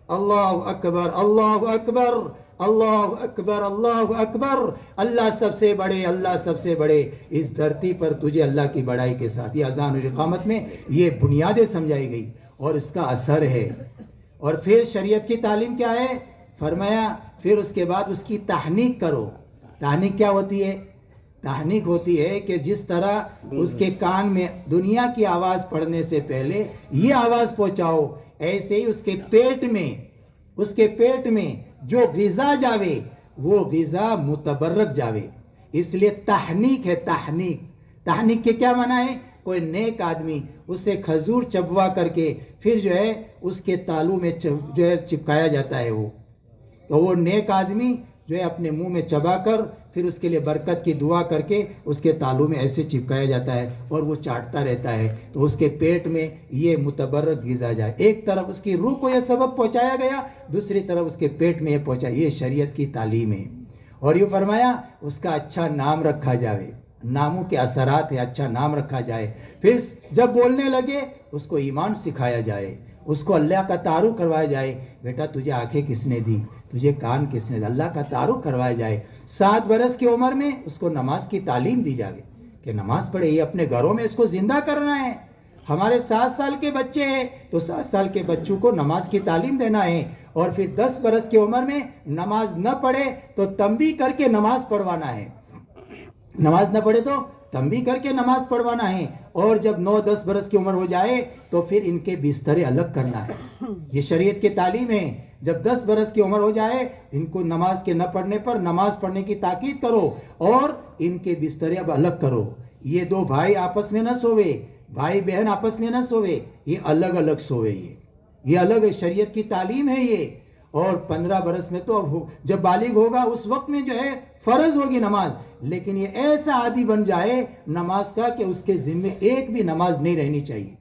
اللہ اکبر، اللہ اکبر، اللہ اکبر، اللہ اکبر، اللہ سب سے بڑے، اللہ سب سے بڑے، اس دھرتی پر تجھے اللہ کی بڑائی کے ساتھ۔ یہ اذان اور اقامت میں یہ بنیادیں سمجھائی گئی اور اس کا اثر ہے۔ اور پھر شریعت کی تعلیم کیا ہے؟ فرمایا پھر اس کے بعد اس کی تحنیک کرو۔ تحنیک کیا ہوتی ہے؟ تحنیک ہوتی ہے کہ جس طرح اس کے کان میں دنیا کی آواز پڑنے سے پہلے یہ آواز پہنچاؤ، ایسے ہی اس کے پیٹ میں جو غذا جاوے وہ غذا متبرک جاوے۔ اس لیے تحنیک ہے۔ تحنیک کے کیا معنی ہے؟ کوئی نیک آدمی اسے کھجور چبوا کر کے پھر جو ہے اس کے تالو میں جو ہے چپکایا جاتا ہے، وہ نیک آدمی جو ہے اپنے منہ میں چبا کر پھر اس کے لیے برکت کی دعا کر کے اس کے تالو میں ایسے چپکایا جاتا ہے اور وہ چاٹتا رہتا ہے، تو اس کے پیٹ میں یہ متبرک غذا جائے۔ ایک طرف اس کی روح کو یہ سبق پہنچایا گیا، دوسری طرف اس کے پیٹ میں یہ پہنچا۔ یہ شریعت کی تعلیم ہے۔ اور یہ فرمایا اس کا اچھا نام رکھا جائے، ناموں کے اثرات ہیں، اچھا نام رکھا جائے۔ پھر جب بولنے لگے اس کو ایمان سکھایا جائے، اس کو اللہ کا تعارف کروایا جائے۔ بیٹا تجھے آنکھیں کس نے دی، تجھے کان کس نے دی، اللہ کا تعارف کروایا جائے۔ 7 برس کی عمر میں اس کو نماز کی تعلیم دی جائے کہ نماز پڑھے، یہ اپنے گھروں میں اس کو زندہ کرنا ہے۔ ہمارے 7 سال کے بچے ہیں تو 7 سال کے بچوں کو نماز کی تعلیم دینا ہے، اور پھر 10 برس کی عمر میں نماز نہ پڑھے تو تنبیہ کر کے نماز پڑھوانا ہے، نماز نہ پڑھے تو تنبیہ کر کے نماز پڑھوانا ہے، اور جب 9-10 برس کی عمر ہو جائے تو پھر ان کے بسترے الگ کرنا ہے۔ یہ شریعت کی تعلیم ہے۔ جب 10 برس کی عمر ہو جائے ان کو نماز کے نہ پڑھنے پر نماز پڑھنے کی تاکید کرو، اور ان کے بسترے اب الگ کرو۔ یہ 2 بھائی آپس میں نہ سوئے، بھائی بہن آپس میں نہ سوئے، یہ الگ الگ سوئے، یہ الگ شریعت کی تعلیم ہے یہ۔ اور 15 برس میں تو اب جب بالغ ہوگا اس وقت میں جو ہے فرض ہوگی نماز، لیکن یہ ایسا عادی بن جائے نماز کا کہ اس کے ذمے ایک بھی نماز نہیں رہنی چاہیے،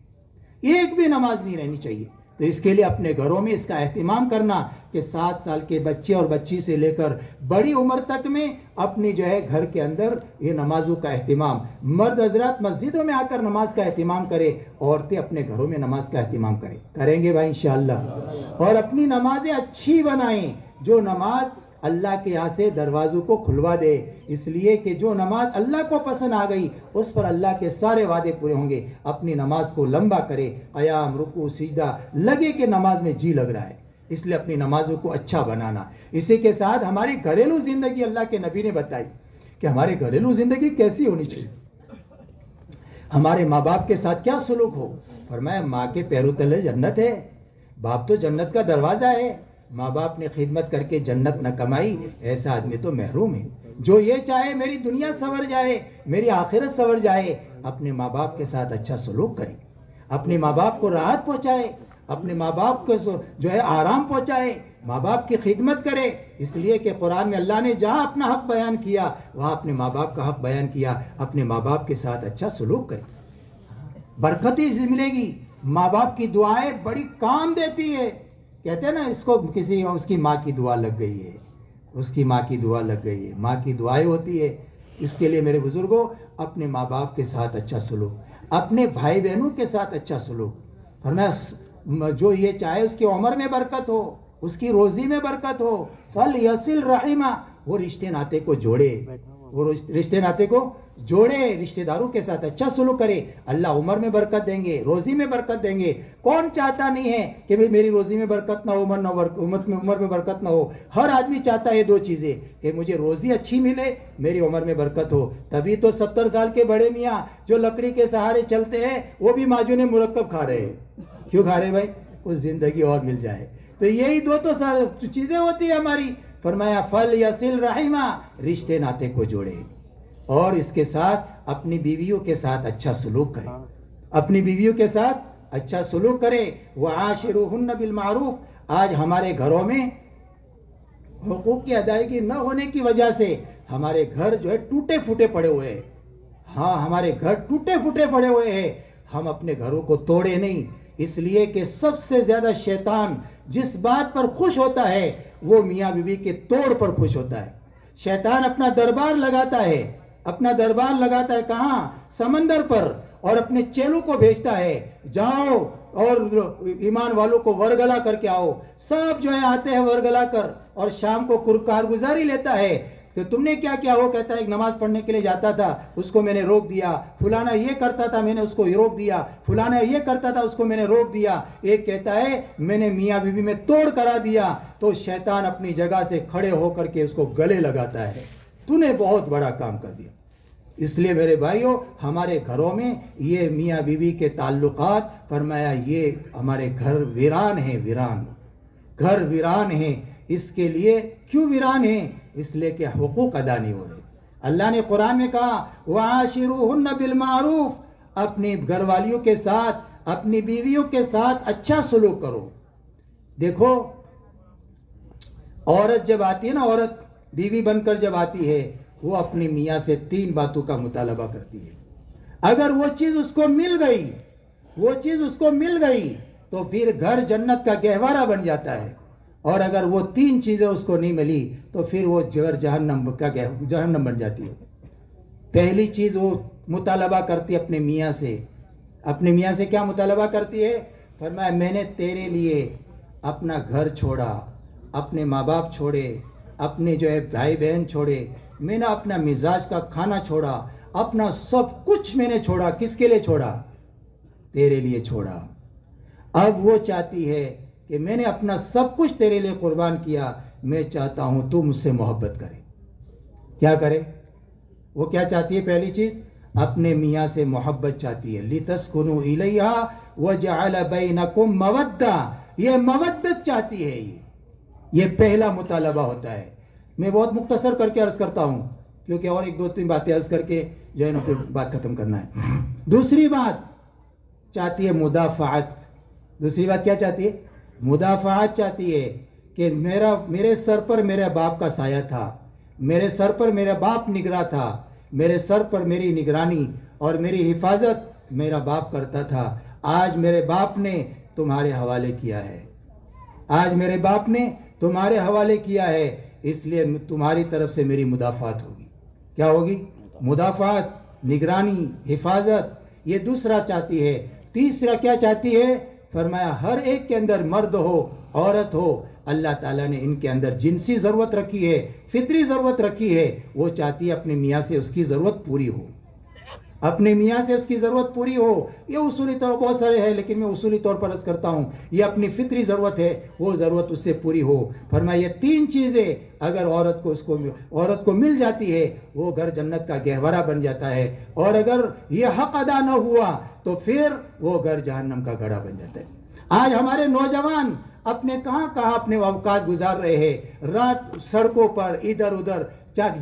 ایک بھی نماز نہیں رہنی چاہیے۔ تو اس کے لیے اپنے گھروں میں اس کا اہتمام کرنا کہ 7 سال کے بچے اور بچی سے لے کر بڑی عمر تک میں اپنی جو ہے گھر کے اندر یہ نمازوں کا اہتمام، مرد حضرات مسجدوں میں آ کر نماز کا اہتمام کرے، عورتیں اپنے گھروں میں نماز کا اہتمام کریں گے بھائی انشاءاللہ، اور اپنی نمازیں اچھی بنائیں، جو نماز اللہ کے یہاں سے دروازوں کو کھلوا دے، اس لیے کہ جو نماز اللہ کو پسند آ گئی اس پر اللہ کے سارے وعدے پورے ہوں گے۔ اپنی نماز کو لمبا کرے، قیام، رکوع، سجدہ، لگے کہ نماز میں جی لگ رہا ہے، اس لیے اپنی نمازوں کو اچھا بنانا۔ اسی کے ساتھ ہماری گھریلو زندگی اللہ کے نبی نے بتائی کہ ہماری گھریلو زندگی کیسی ہونی چاہیے، ہمارے ماں باپ کے ساتھ کیا سلوک ہو۔ فرمایا ماں کے پیروں تلے جنت ہے، باپ تو جنت کا دروازہ ہے، ماں باپ نے خدمت کر کے جنت نہ کمائی ایسا آدمی تو محروم ہے۔ جو یہ چاہے میری دنیا سنور جائے، میری آخرت سنور جائے، اپنے ماں باپ کے ساتھ اچھا سلوک کرے، اپنے ماں باپ کو راحت پہنچائے، اپنے ماں باپ کو جو ہے آرام پہنچائے، ماں باپ کی خدمت کرے، اس لیے کہ قرآن میں اللہ نے جہاں اپنا حق بیان کیا وہاں اپنے ماں باپ کا حق بیان کیا، اپنے ماں باپ کے ساتھ اچھا سلوک کرے، برکتی ملے گی۔ ماں باپ کی دعائیں بڑی کام دیتی ہے، کہتے ہیں نا اس کو اس کی ماں کی دعا لگ گئی ہے، اس کی ماں کی دعا لگ گئی ہے، ماں کی دعائیں ہوتی ہے۔ اس کے لیے میرے بزرگوں اپنے ماں باپ کے ساتھ اچھا سلوک، اپنے بھائی بہنوں کے ساتھ اچھا سلوک، فرمایا جو یہ چاہے اس کی عمر میں برکت ہو، اس کی روزی میں برکت ہو، فَلْيَصِلْ رَحِمَهُ، وہ رشتے ناطے کو جوڑے، وہ رشتے ناطے کو جوڑے، رشتے داروں کے ساتھ اچھا سلوک کرے، اللہ عمر میں برکت دیں گے، روزی میں برکت دیں گے۔ کون چاہتا نہیں ہے کہ میری روزی میں برکت نہ ہو، عمر میں برکت نہ ہو؟ ہر آدمی چاہتا ہے 2 چیزیں، کہ مجھے روزی اچھی ملے، میری عمر میں برکت ہو۔ تبھی تو 70 سال کے بڑے میاں جو لکڑی کے سہارے چلتے ہیں وہ بھی معجون مرکب کھا رہے ہیں۔ کیوں کھا رہے بھائی؟ کچھ زندگی اور مل جائے۔ تو یہی 2 تو چیزیں ہوتی ہیں ہماری۔ فرمایا فَلْيَصِلْ رَحِمَهُ، رشتے ناطے کو جوڑے، اور اس کے ساتھ اپنی بیویوں کے ساتھ اچھا سلوک کرے، اپنی بیویوں کے ساتھ اچھا سلوک کرے۔ وَعَاشِرُوهُنَّ بِالْمَعْرُوفِ، آج ہمارے گھروں میں حقوق کی ادائیگی نہ ہونے کی وجہ سے ہمارے گھر جو ہے ٹوٹے پھوٹے پڑے ہوئے ہیں۔ ہاں ہمارے گھر ٹوٹے پھوٹے پڑے ہوئے ہیں، ہم اپنے گھروں کو توڑے نہیں، اس لیے کہ سب سے زیادہ شیطان جس بات پر خوش ہوتا ہے وہ میاں بیوی کے توڑ پر خوش ہوتا ہے۔ شیطان اپنا دربار لگاتا ہے، اپنا دربار لگاتا ہے کہاں؟ سمندر پر، اور اپنے چیلوں کو بھیجتا ہے جاؤ اور ایمان والوں کو ورگلا کر کے آؤ۔ سب جو ہے آتے ہیں ورگلا کر، اور شام کو کارگزاری لیتا ہے۔ تو تم نے کیا کیا؟ وہ کہتا ہے ایک نماز پڑھنے کے لیے جاتا تھا، اس کو میں نے روک دیا، فلانا یہ کرتا تھا میں نے اس کو روک دیا، فلانا یہ کرتا تھا اس کو میں نے روک دیا۔ ایک کہتا ہے میں نے میاں بیوی میں توڑ کرا دیا، تو شیطان اپنی جگہ سے کھڑے ہو کر کے اس کو گلے لگاتا ہے، تو نے بہت بڑا کام کر دیا۔ اس لیے میرے بھائیوں ہمارے گھروں میں یہ میاں بیوی کے تعلقات، فرمایا یہ ہمارے گھر ویران ہیں، ویران گھر ویران ہیں۔ اس کے لیے کیوں ویران ہیں؟ اس لیے کہ حقوق ادا نہیں ہو رہے۔ اللہ نے قرآن میں کہا وَعَاشِرُوهُنَّ بِالْمَعْرُوفِ، اپنی گھر والیوں کے ساتھ، اپنی بیویوں کے ساتھ اچھا سلوک کرو۔ دیکھو عورت جب آتی ہے نا، عورت بیوی بن کر جب آتی ہے وہ اپنی میاں سے 3 باتوں کا مطالبہ کرتی ہے۔ اگر وہ چیز اس کو مل گئی، وہ چیز اس کو مل گئی تو پھر گھر جنت کا گہوارہ بن جاتا ہے، اور اگر وہ 3 چیزیں اس کو نہیں ملی تو پھر وہ جہنم بن جاتی ہے۔ پہلی چیز وہ مطالبہ کرتی ہے اپنے میاں سے۔ اپنے میاں سے کیا مطالبہ کرتی ہے؟ فرمایا میں نے تیرے لیے اپنا گھر چھوڑا، اپنے ماں باپ چھوڑے، اپنے جو ہے بھائی بہن چھوڑے، میں نے اپنا مزاج کا کھانا چھوڑا، اپنا سب کچھ میں نے چھوڑا۔ کس کے لیے چھوڑا؟ تیرے لیے چھوڑا. اب وہ چاہتی ہے کہ میں نے اپنا سب کچھ تیرے لیے قربان کیا, میں چاہتا ہوں تو مجھ سے محبت کرے. کیا کرے؟ وہ کیا چاہتی ہے؟ پہلی چیز اپنے میاں سے محبت چاہتی ہے. لِتَسْكُنُوا إِلَيْهَا وَجَعَلَ بَيْنَكُمْ مَوَدَّةً, یہ مودت چاہتی ہے. یہ پہلا مطالبہ ہوتا ہے. میں بہت مختصر کر کے عرض کرتا ہوں کیونکہ اور ایک دو تین باتیں عرض کر کے جو ہے نا پھر بات ختم کرنا ہے. دوسری بات چاہتی ہے مدافعت. دوسری بات کیا چاہتی ہے؟ مدافعت چاہتی ہے کہ میرے سر پر میرے باپ کا سایہ تھا, میرے سر پر میرا باپ نگراں تھا, میرے سر پر میری نگرانی اور میری حفاظت میرا باپ کرتا تھا. آج میرے باپ نے تمہارے حوالے کیا ہے, آج میرے باپ نے تمہارے حوالے کیا ہے, اس لیے تمہاری طرف سے میری مدافعت ہوگی. کیا ہوگی؟ مدافعت, نگرانی, حفاظت. یہ دوسرا چاہتی ہے. تیسرا کیا چاہتی ہے؟ فرمایا ہر ایک کے اندر مرد ہو عورت ہو, اللہ تعالیٰ نے ان کے اندر جنسی ضرورت رکھی ہے, فطری ضرورت رکھی ہے. وہ چاہتی ہے اپنے میاں سے اس کی ضرورت پوری ہو, اپنے میاں سے اس کی ضرورت پوری ہو. یہ اصولی طور بہت سارے ہیں لیکن میں اصولی طور پر عرض کرتا ہوں, یہ اپنی فطری ضرورت ہے, وہ ضرورت اس سے پوری ہو. فرمایا یہ تین چیزیں اگر عورت کو مل جاتی ہے وہ گھر جنت کا گہوارہ بن جاتا ہے, اور اگر یہ حق ادا نہ ہوا تو پھر وہ گھر جہنم کا گڑھا بن جاتا ہے. آج ہمارے نوجوان اپنے کہاں اپنے اوقات گزار رہے ہیں, رات سڑکوں پر ادھر ادھر.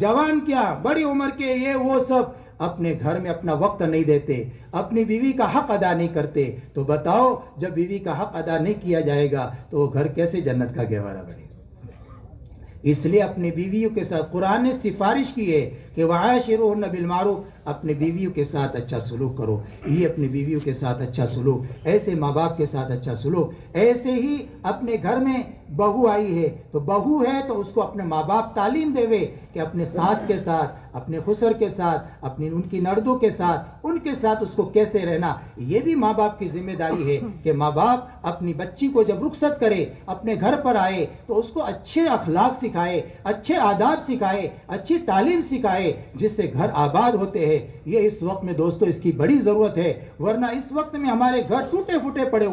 جوان کیا بڑی عمر کے یہ وہ سب اپنے گھر میں اپنا وقت نہیں دیتے, اپنی بیوی کا حق ادا نہیں کرتے. تو بتاؤ جب بیوی کا حق ادا نہیں کیا جائے گا تو وہ گھر کیسے جنت کا گہوارہ بنے گا؟ اس لیے اپنی بیویوں کے ساتھ قرآن نے سفارش کی ہے کہ وعاشروہن بالمعروف, اپنے بیویوں کے ساتھ اچھا سلوک کرو. یہ اپنی بیویوں کے ساتھ اچھا سلوک, ایسے ماں باپ کے ساتھ اچھا سلوک. ایسے ہی اپنے گھر میں بہو آئی ہے تو بہو ہے تو اس کو اپنے ماں باپ تعلیم دے کہ اپنے ساس کے ساتھ, اپنے خسر کے ساتھ, اپنی ان کی نردوں کے ساتھ, ان کے ساتھ اس کو کیسے رہنا. یہ بھی ماں باپ کی ذمہ داری ہے کہ ماں باپ اپنی بچی کو جب رخصت کرے, اپنے گھر پر آئے تو اس کو اچھے اخلاق سکھائے, اچھے آداب سکھائے, اچھی تعلیم سکھائے, جس سے گھر آباد ہوتے ہیں. یہ اس وقت میں دوستو اس کی بڑی ضرورت ہے, ورنہ اس وقت میں ہمارے گھر ٹوٹے پھوٹے پڑے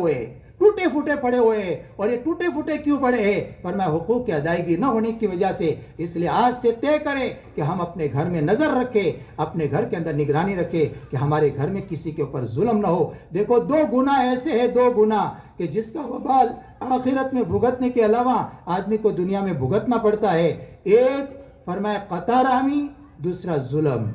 ہوئے ہیں, اور یہ ٹوٹے پھوٹے کیوں پڑے ہیں؟ فرمایا حقوق کی ادائیگی نہ ہونے کی وجہ سے. اس لیے آج سے طے کریں کہ ہم اپنے گھر میں نظر رکھیں, اپنے گھر کے اندر نگرانی رکھیں کہ ہمارے گھر میں کسی کے اوپر ظلم نہ ہو. دیکھو دو گناہ ایسے ہیں, دو گناہ کہ جس کا وبال آخرت میں بھگتنے کے علاوہ آدمی کو دنیا میں بھگتنا پڑتا ہے. ایک فرمایا قطع رحمی, دوسرا ظلم.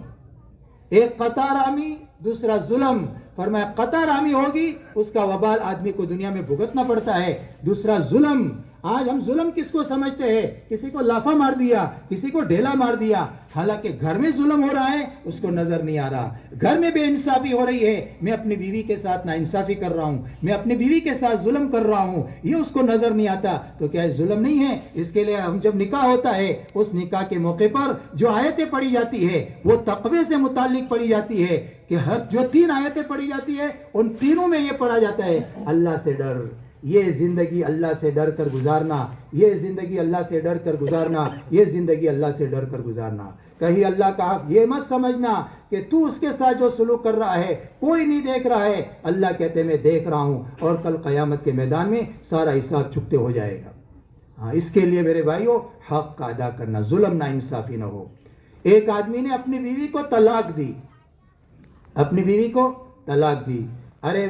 ایک قطع رحمی, دوسرا ظلم. فرمایا قطع رحمی ہوگی اس کا وبال آدمی کو دنیا میں بھگتنا پڑتا ہے. دوسرا ظلم. آج ہم ظلم کس کو سمجھتے ہیں؟ کسی کو لافا مار دیا, کسی کو ڈھیلا مار دیا. حالانکہ گھر میں ظلم ہو رہا ہے اس کو نظر نہیں آ رہا. گھر میں بے انصافی ہو رہی ہے, میں اپنی بیوی کے ساتھ ناانصافی کر رہا ہوں, میں اپنی بیوی کے ساتھ ظلم کر رہا ہوں, یہ اس کو نظر نہیں آتا. تو کیا یہ ظلم نہیں ہے؟ اس کے لیے ہم جب نکاح ہوتا ہے اس نکاح کے موقع پر جو آیتیں پڑھی جاتی ہے وہ تقوی سے متعلق پڑھی جاتی ہے کہ ہر جو 3 آیتیں پڑھی جاتی ہے ان تینوں میں یہ پڑھا جاتا ہے اللہ سے ڈر. یہ زندگی اللہ سے ڈر کر گزارنا, یہ زندگی اللہ سے ڈر کر گزارنا, یہ زندگی اللہ سے ڈر کر گزارنا. کہیں اللہ کا حق یہ مت سمجھنا کہ تو اس کے ساتھ جو سلوک کر رہا ہے کوئی نہیں دیکھ رہا ہے. اللہ کہتے میں دیکھ رہا ہوں, اور کل قیامت کے میدان میں سارا حساب چکتے ہو جائے گا. ہاں, اس کے لیے میرے بھائیو حق کا ادا کرنا, ظلم نہ انصافی نہ ہو. ایک آدمی نے اپنی بیوی کو طلاق دی, اپنی بیوی کو طلاق دی. ارے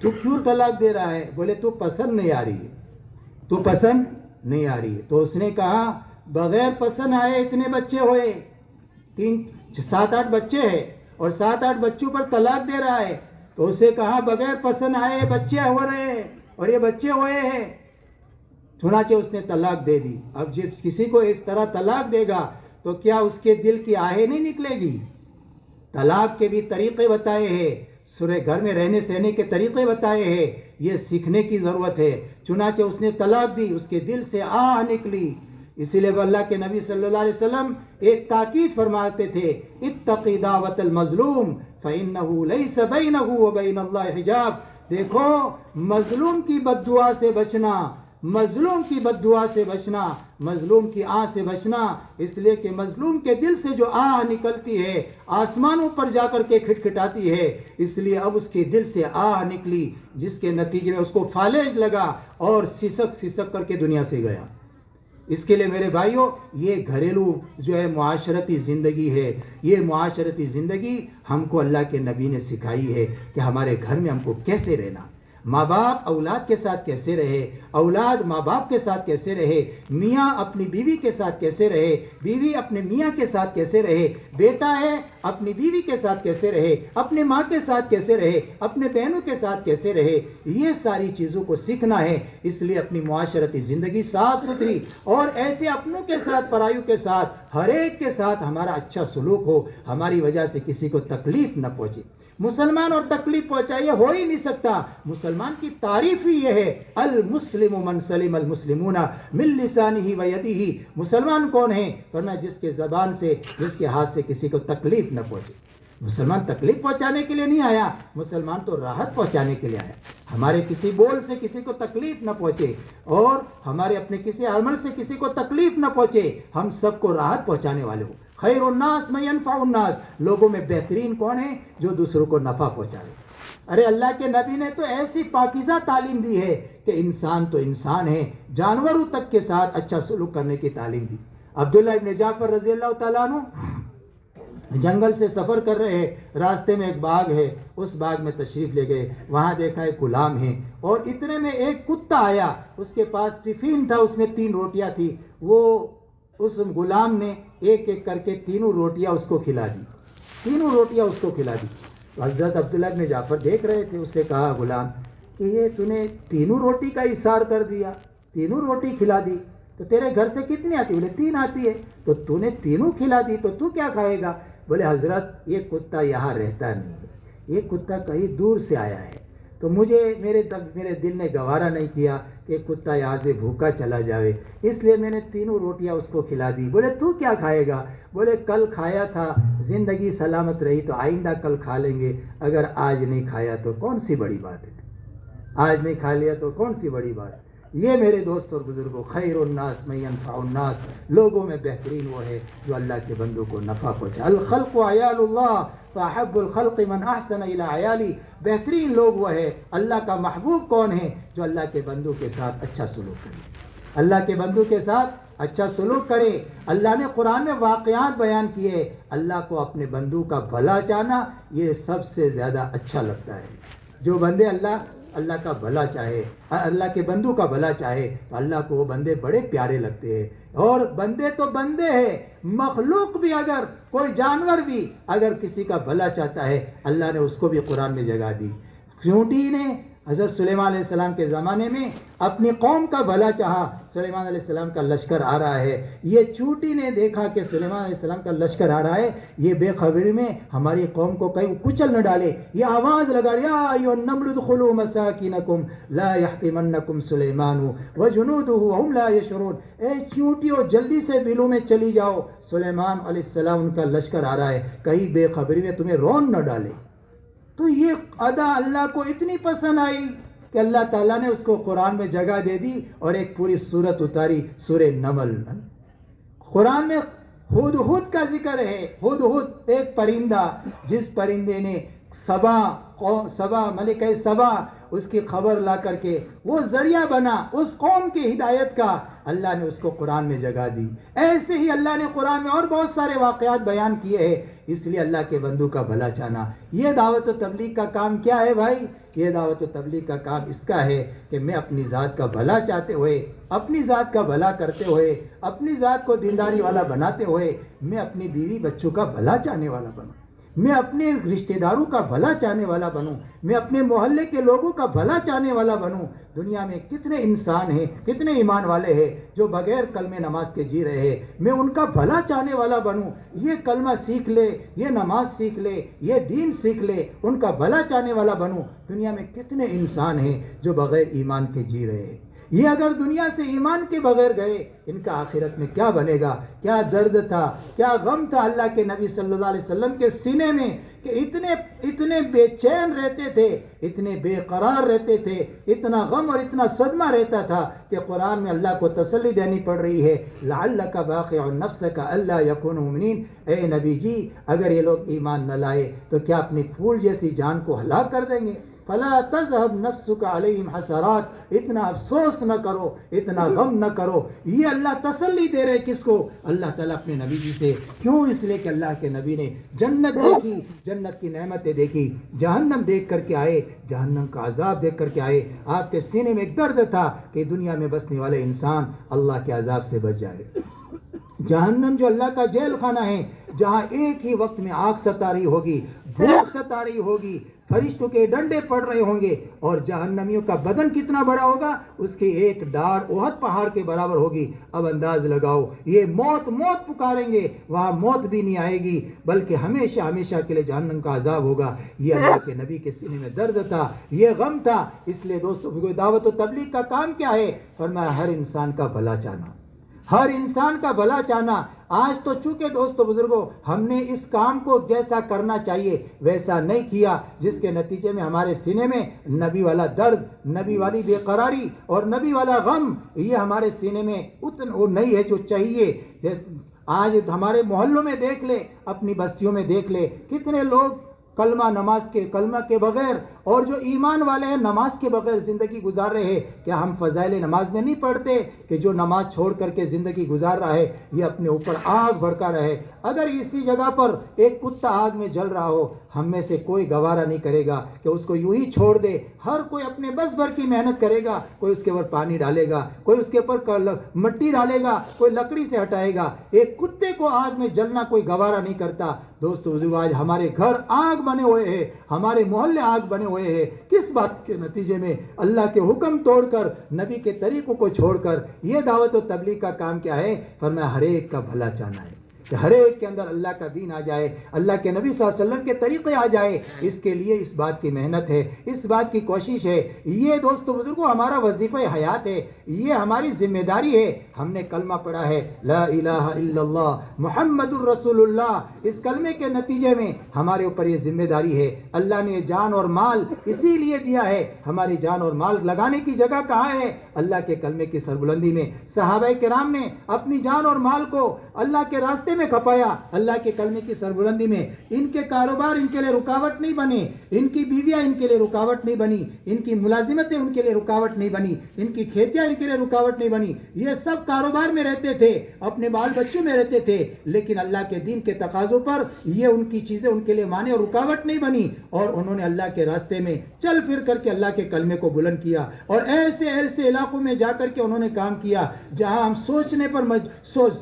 تو کیوں طلاق دے رہا ہے؟ بولے تو پسند نہیں آ رہی ہے, تو پسند نہیں آ رہی ہے. تو اس نے کہا بغیر پسند آئے اتنے بچے ہوئے, 7-8 بچے ہیں, اور 7-8 بچوں پر طلاق دے رہا ہے. تو اسے کہا بغیر پسند آئے بچے ہو رہے ہیں اور یہ بچے ہوئے ہیں. چنانچہ اس نے طلاق دے دی. اب جب کسی کو اس طرح طلاق دے گا تو کیا اس کے دل کی آہیں نہیں نکلے گی؟ طلاق کے بھی طریقے بتائے ہیں, سورہ گھر میں رہنے سہنے کے طریقے بتائے ہیں, یہ سیکھنے کی ضرورت ہے. چنانچہ اس نے طلاق دی, اس کے دل سے آہ نکلی. اسی لیے اللہ کے نبی صلی اللہ علیہ وسلم ایک تاکید فرماتے تھے, اتقی دعوت المظلوم فإنہ لیس بینہ وبین اللہ حجاب. دیکھو مظلوم کی بد دعا سے بچنا, مظلوم کی بد دعا سے بچنا، مظلوم کی آہ سے بچنا، اس لیے کہ مظلوم کے دل سے جو آہ نکلتی ہے آسمانوں پر جا کر کے کھٹکھٹاتی ہے، اس لیے اب اس کے دل سے آہ نکلی جس کے نتیجے میں اس کو فالج لگا اور سسک سسک کر کے دنیا سے گیا۔ اس کے لیے میرے بھائیوں، یہ گھریلو جو ہے معاشرتی زندگی ہے، یہ معاشرتی زندگی ہم کو اللہ کے نبی نے سکھائی ہے کہ ہمارے گھر میں ہم کو کیسے رہنا، ماں باپ اولاد کے ساتھ کیسے رہے، اولاد ماں باپ کے ساتھ کیسے رہے، میاں اپنی بیوی کے ساتھ کیسے رہے، بیوی اپنے میاں کے ساتھ کیسے رہے، بیٹا ہے اپنی بیوی کے ساتھ کیسے رہے، اپنے ماں کے ساتھ کیسے رہے، اپنے بہنوں کے ساتھ کیسے رہے، یہ ساری چیزوں کو سیکھنا ہے۔ اس لیے اپنی معاشرتی زندگی صاف ستھری اور ایسے اپنوں کے ساتھ پرایوں کے ساتھ ہر ایک کے ساتھ ہمارا اچھا سلوک ہو، ہماری وجہ سے کسی کو تکلیف نہ پہنچے۔ مسلمان اور تکلیف پہنچائے ہو ہی نہیں سکتا۔ مسلمان کی تعریف ہی یہ ہے، المسلم من سلم المسلمون من لسانہ و یدہ۔ مسلمان کون ہے؟ فرمایا جس کے زبان سے، جس کے ہاتھ سے کسی کو تکلیف نہ پہنچے۔ مسلمان تکلیف پہنچانے کے لیے نہیں آیا، مسلمان تو راحت پہنچانے کے لیے آیا۔ ہمارے کسی بول سے کسی کو تکلیف نہ پہنچے اور ہمارے اپنے کسی عمل سے کسی کو تکلیف نہ پہنچے، ہم سب کو راحت پہنچانے والے ہو۔ خیر الناس من ينفع الناس، لوگوں میں بہترین کون ہے؟ جو دوسروں کو نفع پہنچائے۔ ارے اللہ کے نبی نے تو ایسی پاکیزہ تعلیم دی ہے کہ انسان تو انسان ہے، جانوروں تک کے ساتھ اچھا سلوک کرنے کی تعلیم دی۔ عبداللہ ابن جعفر رضی اللہ تعالیٰ عنہ جنگل سے سفر کر رہے ہیں، راستے میں ایک باغ ہے، اس باغ میں تشریف لے گئے، وہاں دیکھا ایک غلام ہے، اور اتنے میں ایک کتا آیا، اس کے پاس ٹفین تھا، اس میں 3 روٹیاں تھی، وہ اس غلام نے ایک ایک کر کے 3 روٹیاں اس کو کھلا دی، 3 روٹیاں اس کو کھلا دی۔ تو حضرت عبداللہ بن جعفر دیکھ رہے تھے، اس سے کہا غلام کہ یہ تو نے 3 روٹی کا اِثار کر دیا، 3 روٹی کھلا دی، تو تیرے گھر سے کتنی آتی؟ بولے 3 آتی ہے، تو نے 3 کھلا دی تو تو کیا کھائے گا؟ بولے حضرت یہ کتا یہاں رہتا نہیں ہے، یہ کتا کہیں دور سے آیا ہے، تو میرے دل نے گوارا نہیں کیا کہ کتا یہاں سے بھوکا چلا جائے، اس لیے میں نے 3 روٹیاں اس کو کھلا دی۔ بولے تو کیا کھائے گا؟ بولے کل کھایا تھا، زندگی سلامت رہی تو آئندہ کل کھا لیں گے، اگر آج نہیں کھایا تو کون سی بڑی بات ہے، آج نہیں کھا لیا تو کون سی بڑی بات ہے۔ یہ میرے دوست اور بزرگوں، خیر الناس من ينفع الناس، لوگوں میں بہترین وہ ہے جو اللہ کے بندوں کو نفع پہنچائے۔ الخلق عیال اللہ فاحب الخلق من احسن الى عیالی، بہترین لوگ وہ ہے، اللہ کا محبوب کون ہے؟ جو اللہ کے بندوں کے ساتھ اچھا سلوک کرے، اللہ کے بندوں کے ساتھ اچھا سلوک کرے۔ اللہ نے قرآن میں واقعات بیان کیے، اللہ کو اپنے بندوں کا بھلا چاہنا یہ سب سے زیادہ اچھا لگتا ہے۔ جو بندے اللہ کا بھلا چاہے، اللہ کے بندوں کا بھلا چاہے، تو اللہ کو وہ بندے بڑے پیارے لگتے ہیں۔ اور بندے تو بندے ہیں، مخلوق بھی، اگر کوئی جانور بھی اگر کسی کا بھلا چاہتا ہے، اللہ نے اس کو بھی قرآن میں جگہ دی۔ چونٹی نے حضرت سلیمان علیہ السلام کے زمانے میں اپنی قوم کا بھلا چاہا، سلیمان علیہ السلام کا لشکر آ رہا ہے، یہ چونٹی نے دیکھا کہ سلیمان علیہ السلام کا لشکر آ رہا ہے، یہ بے خبری میں ہماری قوم کو کہیں کچل نہ ڈالے، یہ آواز لگا، یا ایھا النمل ادخلوا مساکنکم لا یحطمنکم سلیمان وجنودہ وہم لا یشعرون، اے چونٹیوں جلدی سے بلوں میں چلی جاؤ، سلیمان علیہ السلام ان کا لشکر آ رہا ہے، کہیں بے خبری میں تمہیں رون نہ ڈالے۔ تو یہ ادا اللہ کو اتنی پسند آئی کہ اللہ تعالیٰ نے اس کو قرآن میں جگہ دے دی اور ایک پوری سورت اتاری، سورہ نمل۔ قرآن میں ہدہد کا ذکر ہے، ہدہد ایک پرندہ، جس پرندے نے سبا ملکہ سبا اس کی خبر لا کر کے وہ ذریعہ بنا اس قوم کی ہدایت کا، اللہ نے اس کو قرآن میں جگہ دی۔ ایسے ہی اللہ نے قرآن میں اور بہت سارے واقعات بیان کیے ہیں۔ اس لیے اللہ کے بندوں کا بھلا چاہنا، یہ دعوت و تبلیغ کا کام کیا ہے بھائی؟ یہ دعوت و تبلیغ کا کام اس کا ہے کہ میں اپنی ذات کا بھلا چاہتے ہوئے، اپنی ذات کا بھلا کرتے ہوئے، اپنی ذات کو دینداری والا بناتے ہوئے، میں اپنی بیوی بچوں کا بھلا چاہنے والا بنوں، میں اپنے رشتہ داروں کا بھلا چاہنے والا بنوں، میں اپنے محلے کے لوگوں کا بھلا چاہنے والا بنوں۔ دنیا میں کتنے انسان ہیں، کتنے ایمان والے ہیں جو بغیر کلمہ نماز کے جی رہے ہیں، میں ان کا بھلا چاہنے والا بنوں، یہ کلمہ سیکھ لے، یہ نماز سیکھ لے، یہ دین سیکھ لے، ان کا بھلا چاہنے والا بنوں۔ دنیا میں کتنے انسان ہیں جو بغیر ایمان کے جی رہے ہیں۔ یہ اگر دنیا سے ایمان کے بغیر گئے ان کا آخرت میں کیا بنے گا. کیا درد تھا, کیا غم تھا اللہ کے نبی صلی اللہ علیہ وسلم کے سینے میں کہ اتنے بے چین رہتے تھے, اتنے بے قرار رہتے تھے, اتنا غم اور اتنا صدمہ رہتا تھا کہ قرآن میں اللہ کو تسلی دینی پڑ رہی ہے, لعلک باخع نفسک الا یکونوا مؤمنین. اے نبی جی اگر یہ لوگ ایمان نہ لائے تو کیا اپنی پھول جیسی جان کو ہلاک کر دیں گے. فلا تذهب نفسك عليهم حسرات, اتنا افسوس نہ کرو, اتنا غم نہ کرو. یہ اللہ تسلی دے رہے کس کو؟ اللہ تعالیٰ اپنے نبی جی سے. کیوں؟ اس لیے کہ اللہ کے نبی نے جنت دیکھی, جنت کی نعمتیں دیکھی, جہنم دیکھ کر کے آئے, جہنم کا عذاب دیکھ کر کے آئے. آپ کے سینے میں ایک درد تھا کہ دنیا میں بسنے والے انسان اللہ کے عذاب سے بچ جائے. جہنم جو اللہ کا جیل خانہ ہے, جہاں ایک ہی وقت میں آگ ستا رہی ہوگی, بھوک ستا رہی ہوگی, فرشتوں کے ڈنڈے پڑ رہے ہوں گے, اور جہنمیوں کا بدن کتنا بڑا ہوگا, اس کی ایک ڈاڑھ احد پہاڑ کے برابر ہوگی. اب انداز لگاؤ, یہ موت موت پکاریں گے, وہاں موت بھی نہیں آئے گی بلکہ ہمیشہ ہمیشہ کے لیے جہنم کا عذاب ہوگا. یہ اللہ کے نبی کے سینے میں درد تھا, یہ غم تھا. اس لیے دوستو دعوت و تبلیغ کا کام کیا ہے؟ فرمایا ہر انسان کا بھلا چاہنا, ہر انسان کا بھلا چاہنا. آج تو چونکہ دوستو بزرگوں ہم نے اس کام کو جیسا کرنا چاہیے ویسا نہیں کیا, جس کے نتیجے میں ہمارے سینے میں نبی والا درد, نبی والی بے قراری اور نبی والا غم یہ ہمارے سینے میں اتنا نہیں ہے جو چاہیے. آج ہمارے محلوں میں دیکھ لے, اپنی بستیوں میں دیکھ لے, کتنے لوگ کلمہ کے بغیر اور جو ایمان والے ہیں نماز کے بغیر زندگی گزار رہے ہیں. کیا ہم فضائل نماز میں نہیں پڑھتے کہ جو نماز چھوڑ کر کے زندگی گزار رہا ہے یہ اپنے اوپر آگ بھڑکا رہے. اگر اسی جگہ پر ایک کتا آگ میں جل رہا ہو, ہم میں سے کوئی گوارا نہیں کرے گا کہ اس کو یوں ہی چھوڑ دے. ہر کوئی اپنے بس بھر کی محنت کرے گا, کوئی اس کے اوپر پانی ڈالے گا, کوئی اس کے اوپر مٹی ڈالے گا, کوئی لکڑی سے ہٹائے گا. ایک کتے کو آگ میں جلنا کوئی گوارا نہیں کرتا. دوستو آج ہمارے گھر آگ بنے ہوئے ہیں, ہمارے محلے آگ بنے ہوئے ہیں. کس بات کے نتیجے میں؟ اللہ کے حکم توڑ کر, نبی کے طریقوں کو چھوڑ کر. یہ دعوت و تبلیغ کا کام کیا ہے؟ فرمایا ہر ایک کا بھلا چاہنا ہے, کہ ہر ایک کے اندر اللہ کا دین آ جائے, اللہ کے نبی صلی اللہ علیہ وسلم کے طریقے آ جائے. اس کے لیے اس بات کی محنت ہے, اس بات کی کوشش ہے. یہ دوستو بزرگوں ہمارا وظیفہ حیات ہے, یہ ہماری ذمہ داری ہے. ہم نے کلمہ پڑھا ہے لا الہ الا اللہ محمد الرسول اللہ. اس کلمے کے نتیجے میں ہمارے اوپر یہ ذمہ داری ہے. اللہ نے جان اور مال اسی لیے دیا ہے. ہماری جان اور مال لگانے کی جگہ کہاں ہے؟ اللہ کے کلمے کی سربلندی میں. صحابہ کرام نے اپنی جان اور مال کو اللہ کے راستے میں کھپایا, اللہ کے کلمے کی سربلندی میں. ان کے کاروبار ان کے لیے رکاوٹ نہیں بنے, ان کی بیویاں ان کے لیے رکاوٹ نہیں بنی, ان کی ملازمتیں ان کے لیے رکاوٹ نہیں بنی, ان کی کھیتیاں ان کے لیے رکاوٹ نہیں بنی. یہ سب کاروبار میں رہتے تھے, اپنے بال بچوں میں رہتے تھے, لیکن اللہ کے دین کے تقاضوں پر یہ ان کی چیزیں ان کے لیے مانے اور رکاوٹ نہیں بنی. اور انہوں نے اللہ کے راستے میں چل پھر کر کے اللہ کے کلمے کو بلند کیا, اور ایسے ایسے علاقوں میں جا کر کے انہوں نے کام کیا جہاں ہم سوچنے پر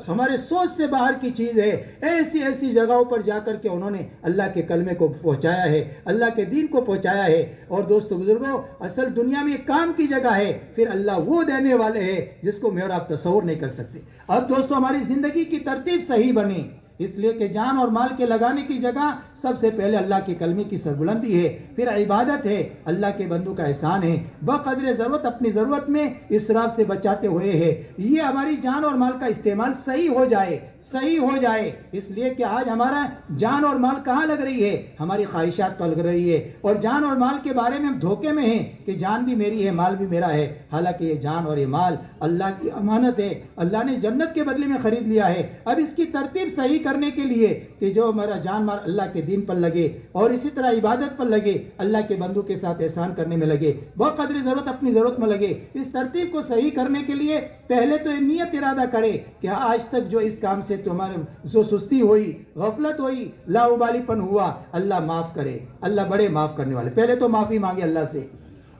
ہمارے سوچ سے باہر کی چیز ہے. ایسی ایسی جگہوں پر جا کر کے انہوں نے اللہ کے کلمے کو پہنچایا ہے, اللہ کے دین کو پہنچایا ہے. اور دوستو بزرگوں اصل دنیا میں کام کی جگہ ہے, پھر اللہ وہ دینے والے ہیں جس کو میں اور آپ تصور نہیں کر سکتے. اب دوستو ہماری زندگی کی ترتیب صحیح بنے, اس لیے کہ جان اور مال کے لگانے کی جگہ سب سے پہلے اللہ کے کلمے کی سربلندی ہے, پھر عبادت ہے, اللہ کے بندوں کا احسان ہے. بقدر ضرورت اپنی ضرورت میں اسراف سے بچاتے ہوئے ہے. یہ ہماری جان اور مال کا استعمال صحیح ہو جائے, صحیح ہو جائے. اس لیے کہ آج ہمارا جان اور مال کہاں لگ رہی ہے؟ ہماری خواہشات پر لگ رہی ہے, اور جان اور مال کے بارے میں ہم دھوکے میں ہیں کہ جان بھی میری ہے, مال بھی میرا ہے. حالانکہ یہ جان اور یہ مال اللہ کی امانت ہے, اللہ نے جنت کے بدلے میں خرید لیا ہے. اب اس کی ترتیب صحیح کرنے کے لیے کہ جو ہمارا جان مال اللہ کے دین پر لگے, اور اسی طرح عبادت پر لگے, اللہ کے بندوں کے ساتھ احسان کرنے میں لگے, بقدر ضرورت اپنی ضرورت میں لگے. اس ترتیب کو صحیح کرنے کے لیے پہلے تو یہ نیت ارادہ کرے کہ آج تک جو اس کام سے تمہارے جو سستی ہوئی, غفلت ہوئی, لاؤبالی پن ہوا, اللہ معاف کرے. اللہ بڑے معاف کرنے والے. پہلے تو معافی مانگے اللہ سے,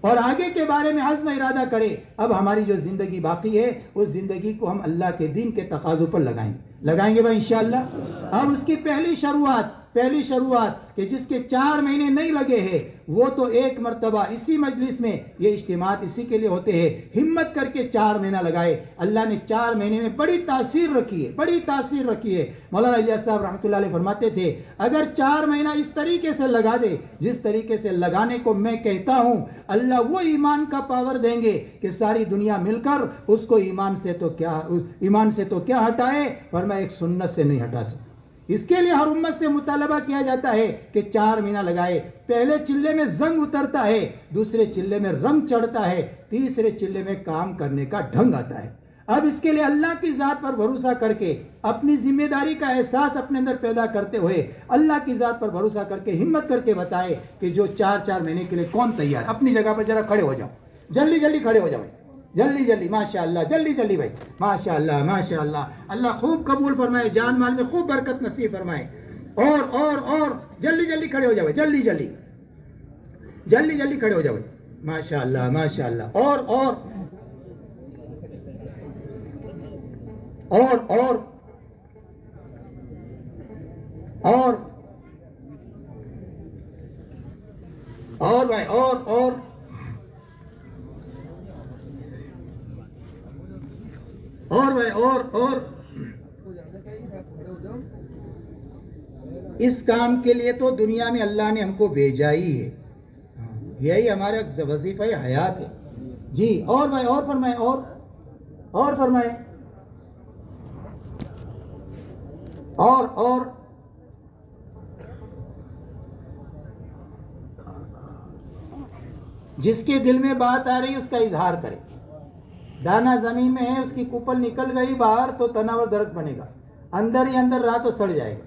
اور آگے کے بارے میں عزم ارادہ کرے. اب ہماری جو زندگی باقی ہے اس زندگی کو ہم اللہ کے دین کے تقاضوں پر لگائیں گے بھائی انشاءاللہ. اب اس کی پہلی شروعات پہلی شروعات کہ جس کے 4 مہینے نہیں لگے ہیں وہ تو ایک مرتبہ اسی مجلس میں، یہ اجتماعات اسی کے لیے ہوتے ہیں، ہمت کر کے 4 مہینہ لگائے. اللہ نے 4 مہینے میں بڑی تاثیر رکھی ہے، بڑی تاثیر رکھی ہے. مولانا الیاس صاحب رحمۃ اللہ علیہ فرماتے تھے اگر 4 مہینہ اس طریقے سے لگا دے جس طریقے سے لگانے کو میں کہتا ہوں، اللہ وہ ایمان کا پاور دیں گے کہ ساری دنیا مل کر اس کو ایمان سے تو کیا ہٹائے، فرمایا ایک سنت سے نہیں ہٹا سکتا. اس کے لیے ہر امت سے مطالبہ کیا جاتا ہے کہ 4 مہینہ لگائے. پہلے چلے میں زنگ اترتا ہے، دوسرے چلے میں رنگ چڑھتا ہے، تیسرے چلے میں کام کرنے کا ڈھنگ آتا ہے. اب اس کے لیے اللہ کی ذات پر بھروسہ کر کے اپنی ذمہ داری کا احساس اپنے اندر پیدا کرتے ہوئے اللہ کی ذات پر بھروسہ کر کے ہمت کر کے بتائے کہ جو 4 مہینے کے لیے کون تیار. اپنی جگہ پر ذرا کھڑے ہو جاؤ، جلدی کھڑے ہو جاؤ، جلدی ماشاء اللہ، جلدی بھائی، ماشاء اللہ. اللہ خوب قبول فرمائے، جان مال میں خوب برکت نصیب فرمائے. اور جلدی کھڑے ہو جاؤ، جلدی کھڑے ہو جاؤ، ماشاء اللہ. اور بھائی اور اس کام کے لیے تو دنیا میں اللہ نے ہم کو بھیجا ہی ہے، یہی ہمارا وظیفہ حیات ہے. جی اور بھائی اور فرمائے اور جس کے دل میں بات آ رہی ہے اس کا اظہار کرے. دانا زمین میں ہے، اس کی کوپل نکل گئی باہر تو تناور درخت بنے گا، اندر ہی اندر رہا تو سڑ جائے گا.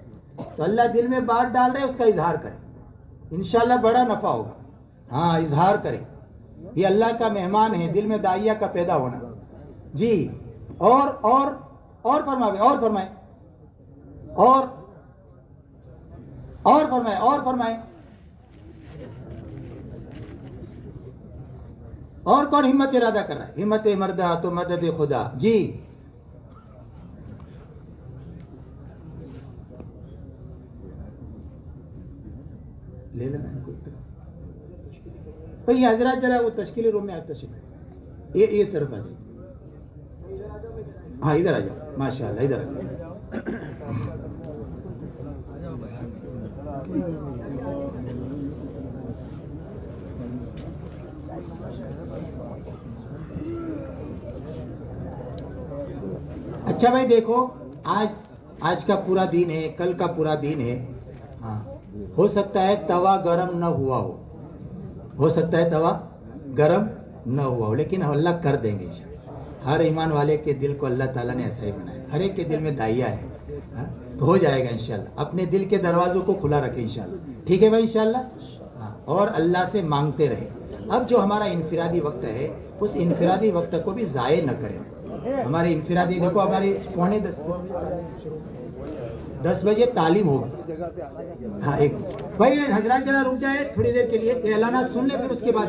تو اللہ دل میں بات ڈال رہے اس کا اظہار کرے، انشاءاللہ بڑا نفع ہوگا. ہاں اظہار کرے، یہ اللہ کا مہمان ہے، دل میں داعیہ کا پیدا ہونا. جی اور فرمائے اور کون ہمت ارادہ کر رہا ہے؟ ہمت مردہ تو مدد خدا. جی لے لینا بھائی حضرات، ذرا وہ تشکیلی روم میں تشریف یہ صرف آ جائے. ہاں ادھر آ جاؤ، ماشاء اللہ ادھر آ جاؤ. اچھا بھائی دیکھو، آج کا پورا دن ہے، کل کا پورا دن ہے. ہاں ہو سکتا ہے توا گرم نہ ہوا ہو، لیکن اللہ کر دیں گے انشاءاللہ. ہر ایمان والے کے دل کو اللہ تعالیٰ نے ایسا ہی بنایا، ہر ایک کے دل میں داعیہ ہے. تو ہو جائے گا انشاءاللہ. اپنے دل کے دروازوں کو کھلا رکھے انشاءاللہ. ٹھیک ہے بھائی انشاءاللہ. اور اللہ سے مانگتے رہے. اب جو ہمارا انفرادی وقت ہے اس انفرادی وقت کو بھی ضائع نہ کریں. ہمارے انفرادی دیکھو، ہماری 10 بجے تعلیم ہوگی. ہاں ایک بھائی حضرات ذرا رک جائے تھوڑی دیر کے لیے، اعلانات سن لیں پھر اس کے بعد